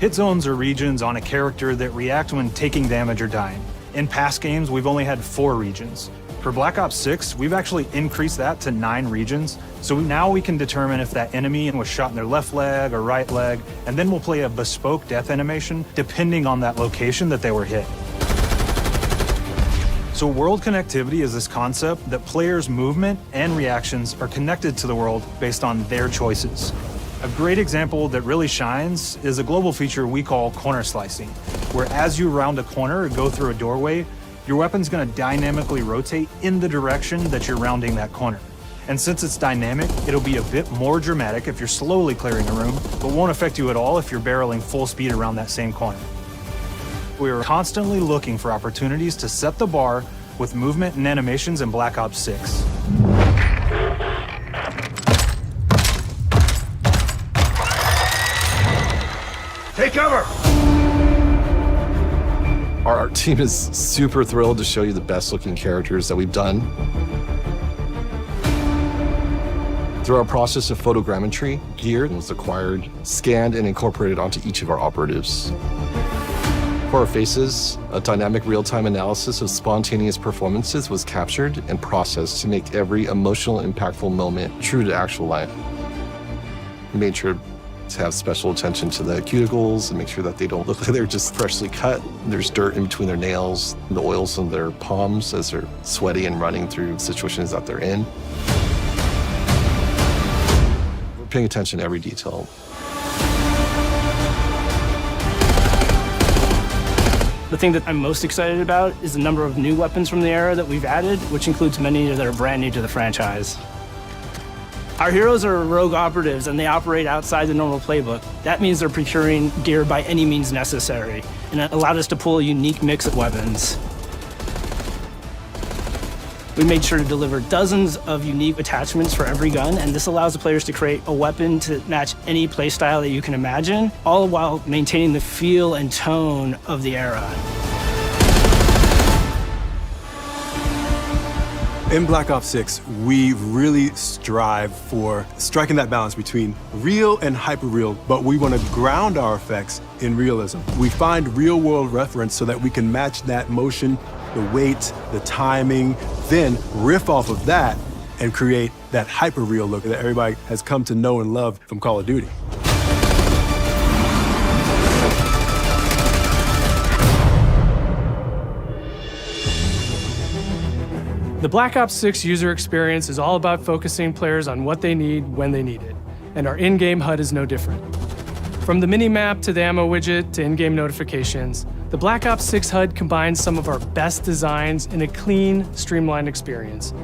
Hit zones are regions on a character that react when taking damage or dying. In past games, we've only had 4 regions. For Black Ops 6, we've actually increased that to 9 regions, so now we can determine if that enemy was shot in their left leg or right leg, and then we'll play a bespoke death animation depending on that location that they were hit. So world connectivity is this concept that players' movement and reactions are connected to the world based on their choices. A great example that really shines is a global feature we call corner slicing, where as you round a corner or go through a doorway, your weapon's gonna dynamically rotate in the direction that you're rounding that corner. And since it's dynamic, it'll be a bit more dramatic if you're slowly clearing a room, but won't affect you at all if you're barreling full speed around that same corner. We are constantly looking for opportunities to set the bar with movement and animations in Black Ops 6. Take cover! Our art team is super thrilled to show you the best looking characters that we've done. Through our process of photogrammetry, gear was acquired, scanned, and incorporated onto each of our operatives. For our faces, a dynamic real-time analysis of spontaneous performances was captured and processed to make every emotional, impactful moment true to actual life. We made sure to have special attention to the cuticles and make sure that they don't look like they're just freshly cut. There's dirt in between their nails, the oils on their palms as they're sweaty and running through situations that they're in. We're paying attention to every detail. The thing that I'm most excited about is the number of new weapons from the era that we've added, which includes many that are brand new to the franchise. Our heroes are rogue operatives, and they operate outside the normal playbook. That means they're procuring gear by any means necessary, and it allowed us to pull a unique mix of weapons. We made sure to deliver dozens of unique attachments for every gun, and this allows the players to create a weapon to match any playstyle that you can imagine, all while maintaining the feel and tone of the era. In Black Ops 6, we really strive for striking that balance between real and hyper-real, but we want to ground our effects in realism. We find real-world reference so that we can match that motion, the weight, the timing, then riff off of that and create that hyper-real look that everybody has come to know and love from Call of Duty. The Black Ops 6 user experience is all about focusing players on what they need when they need it, and our in-game HUD is no different. From the mini-map to the ammo widget to in-game notifications, the Black Ops 6 HUD combines some of our best designs in a clean, streamlined experience.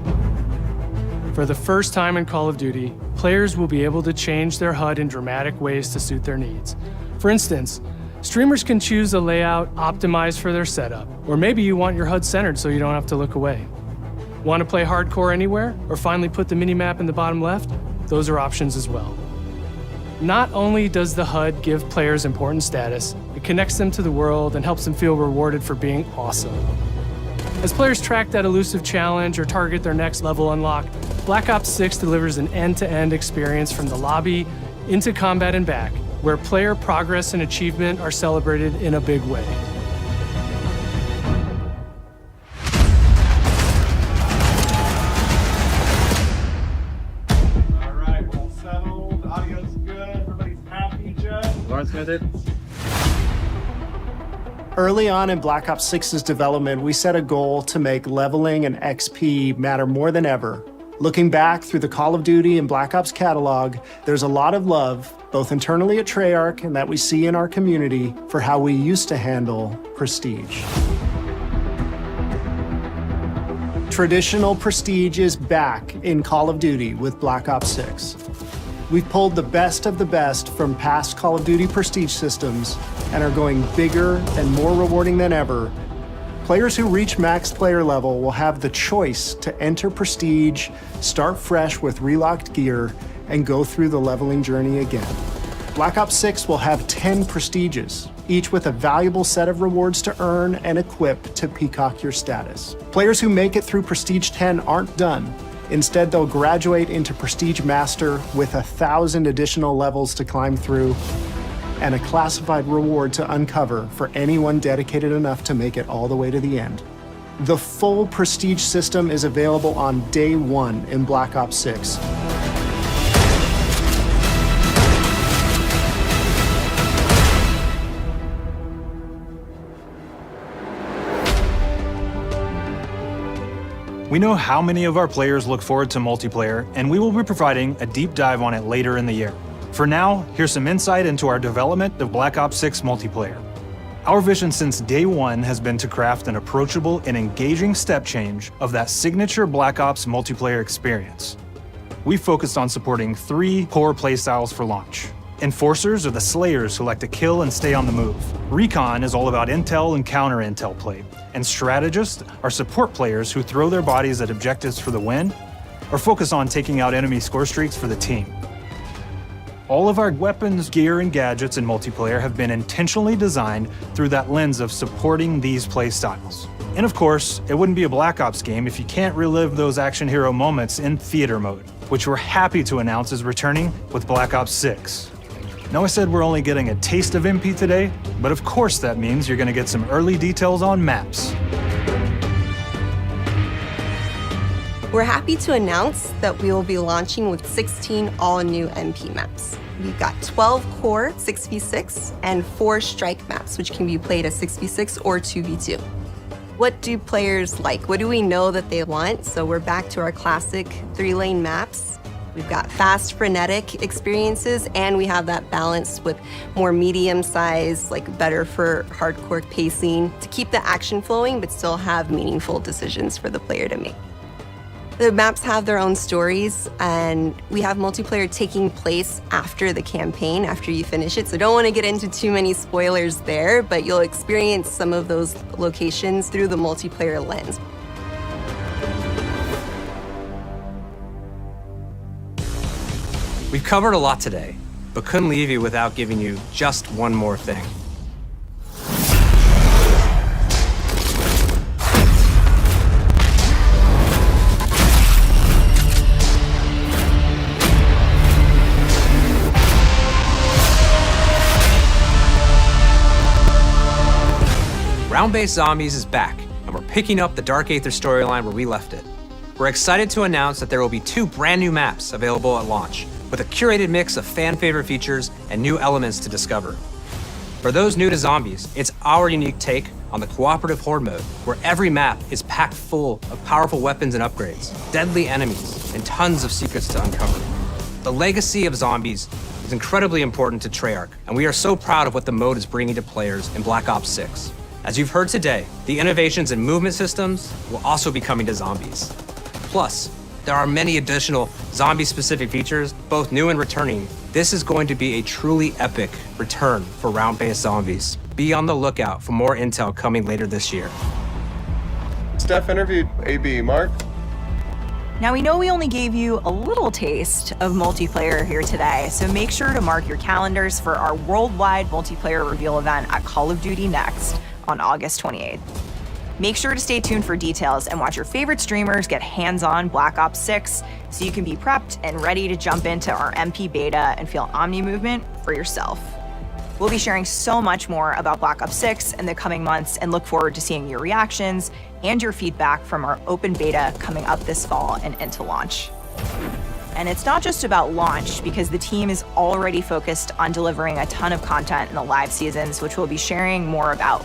For the first time in Call of Duty, players will be able to change their HUD in dramatic ways to suit their needs. For instance, streamers can choose a layout optimized for their setup, or maybe you want your HUD centered so you don't have to look away. Want to play hardcore anywhere, or finally put the minimap in the bottom left? Those are options as well. Not only does the HUD give players important status, it connects them to the world and helps them feel rewarded for being awesome. As players track that elusive challenge or target their next level unlock, Black Ops 6 delivers an end-to-end experience from the lobby into combat and back, where player progress and achievement are celebrated in a big way. All right, we're all settled. Audio's good. Everybody's happy, Joe. Lawrence Smith. Early on in Black Ops 6's development, we set a goal to make leveling and XP matter more than ever. Looking back through the Call of Duty and Black Ops catalog, there's a lot of love, both internally at Treyarch and that we see in our community, for how we used to handle prestige. Traditional prestige is back in Call of Duty with Black Ops 6. We've pulled the best of the best from past Call of Duty prestige systems and are going bigger and more rewarding than ever. Players who reach max player level will have the choice to enter prestige, start fresh with relocked gear, and go through the leveling journey again. Black Ops 6 will have 10 prestiges, each with a valuable set of rewards to earn and equip to peacock your status. Players who make it through Prestige 10 aren't done. Instead, they'll graduate into Prestige Master with 1,000 additional levels to climb through and a classified reward to uncover for anyone dedicated enough to make it all the way to the end. The full Prestige system is available on day one in Black Ops 6. We know how many of our players look forward to multiplayer, and we will be providing a deep dive on it later in the year. For now, here's some insight into our development of Black Ops 6 multiplayer. Our vision since day one has been to craft an approachable and engaging step change of that signature Black Ops multiplayer experience. We focused on supporting 3 core playstyles for launch. Enforcers are the slayers who like to kill and stay on the move. Recon is all about intel and counter-intel play. And strategists are support players who throw their bodies at objectives for the win, or focus on taking out enemy score streaks for the team. All of our weapons, gear, and gadgets in multiplayer have been intentionally designed through that lens of supporting these play styles. And of course, it wouldn't be a Black Ops game if you can't relive those action hero moments in theater mode, which we're happy to announce is returning with Black Ops 6. Now, I said we're only getting a taste of MP today, but of course that means you're going to get some early details on maps. We're happy to announce that we will be launching with 16 all-new MP maps. We've got 12 core 6v6 and 4 strike maps, which can be played as 6v6 or 2v2. What do players like? What do we know that they want? So we're back to our classic 3-lane maps. We've got fast, frenetic experiences, and we have that balance with more medium size, like better for hardcore pacing, to keep the action flowing, but still have meaningful decisions for the player to make. The maps have their own stories, and we have multiplayer taking place after the campaign, after you finish it. So don't want to get into too many spoilers there, but you'll experience some of those locations through the multiplayer lens. We've covered a lot today, but couldn't leave you without giving you just one more thing. Ground-based Zombies is back, and we're picking up the Dark Aether storyline where we left it. We're excited to announce that there will be 2 brand new maps available at launch, with a curated mix of fan-favorite features and new elements to discover. For those new to Zombies, it's our unique take on the cooperative horde mode, where every map is packed full of powerful weapons and upgrades, deadly enemies, and tons of secrets to uncover. The legacy of Zombies is incredibly important to Treyarch, and we are so proud of what the mode is bringing to players in Black Ops 6. As you've heard today, the innovations in movement systems will also be coming to Zombies. Plus, There are many additional zombie-specific features, both new and returning. This is going to be a truly epic return for round-based zombies. Be on the lookout for more intel coming later this year. Steph interviewed AB. Mark? Now, we know we only gave you a little taste of multiplayer here today, so make sure to mark your calendars for our worldwide multiplayer reveal event at Call of Duty Next on August 28th. Make sure to stay tuned for details and watch your favorite streamers get hands-on Black Ops 6 so you can be prepped and ready to jump into our MP beta and feel Omni movement for yourself. We'll be sharing so much more about Black Ops 6 in the coming months and look forward to seeing your reactions and your feedback from our open beta coming up this fall and into launch. And it's not just about launch, because the team is already focused on delivering a ton of content in the live seasons, which we'll be sharing more about.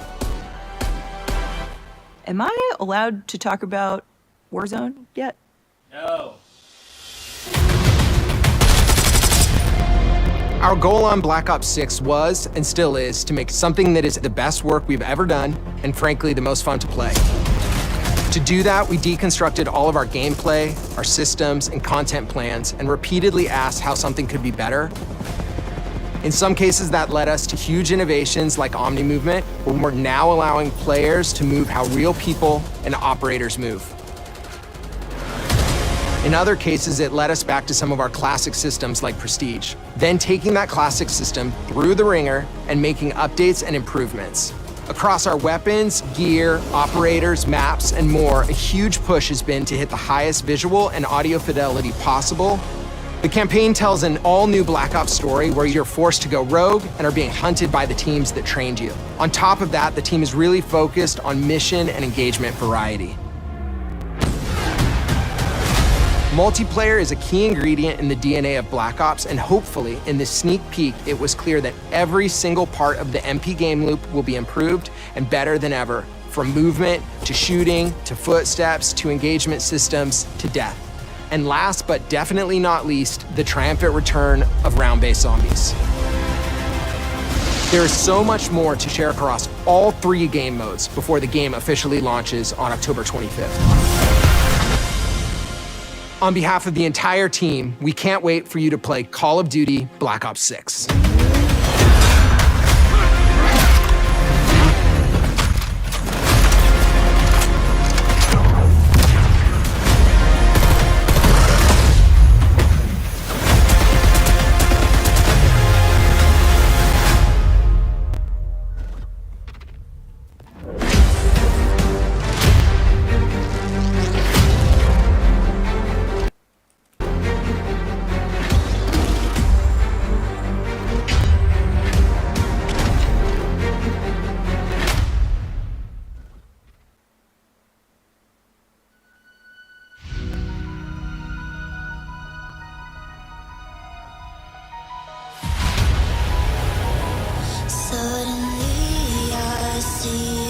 Am I allowed to talk about Warzone yet? No. Our goal on Black Ops 6 was, and still is, to make something that is the best work we've ever done, and frankly, the most fun to play. To do that, we deconstructed all of our gameplay, our systems, and content plans, and repeatedly asked how something could be better. In some cases, that led us to huge innovations like Omni Movement, where we're now allowing players to move how real people and operators move. In other cases, it led us back to some of our classic systems like Prestige, then taking that classic system through the ringer and making updates and improvements. Across our weapons, gear, operators, maps, and more, a huge push has been to hit the highest visual and audio fidelity possible. The campaign tells an all-new Black Ops story where you're forced to go rogue and are being hunted by the teams that trained you. On top of that, the team is really focused on mission and engagement variety. Multiplayer is a key ingredient in the DNA of Black Ops, and hopefully, in this sneak peek, it was clear that every single part of the MP game loop will be improved and better than ever, from movement, to shooting, to footsteps, to engagement systems, to death. And last but definitely not least, the triumphant return of round-based zombies. There is so much more to share across all 3 game modes before the game officially launches on October 25th. On behalf of the entire team, we can't wait for you to play Call of Duty Black Ops 6. Suddenly I see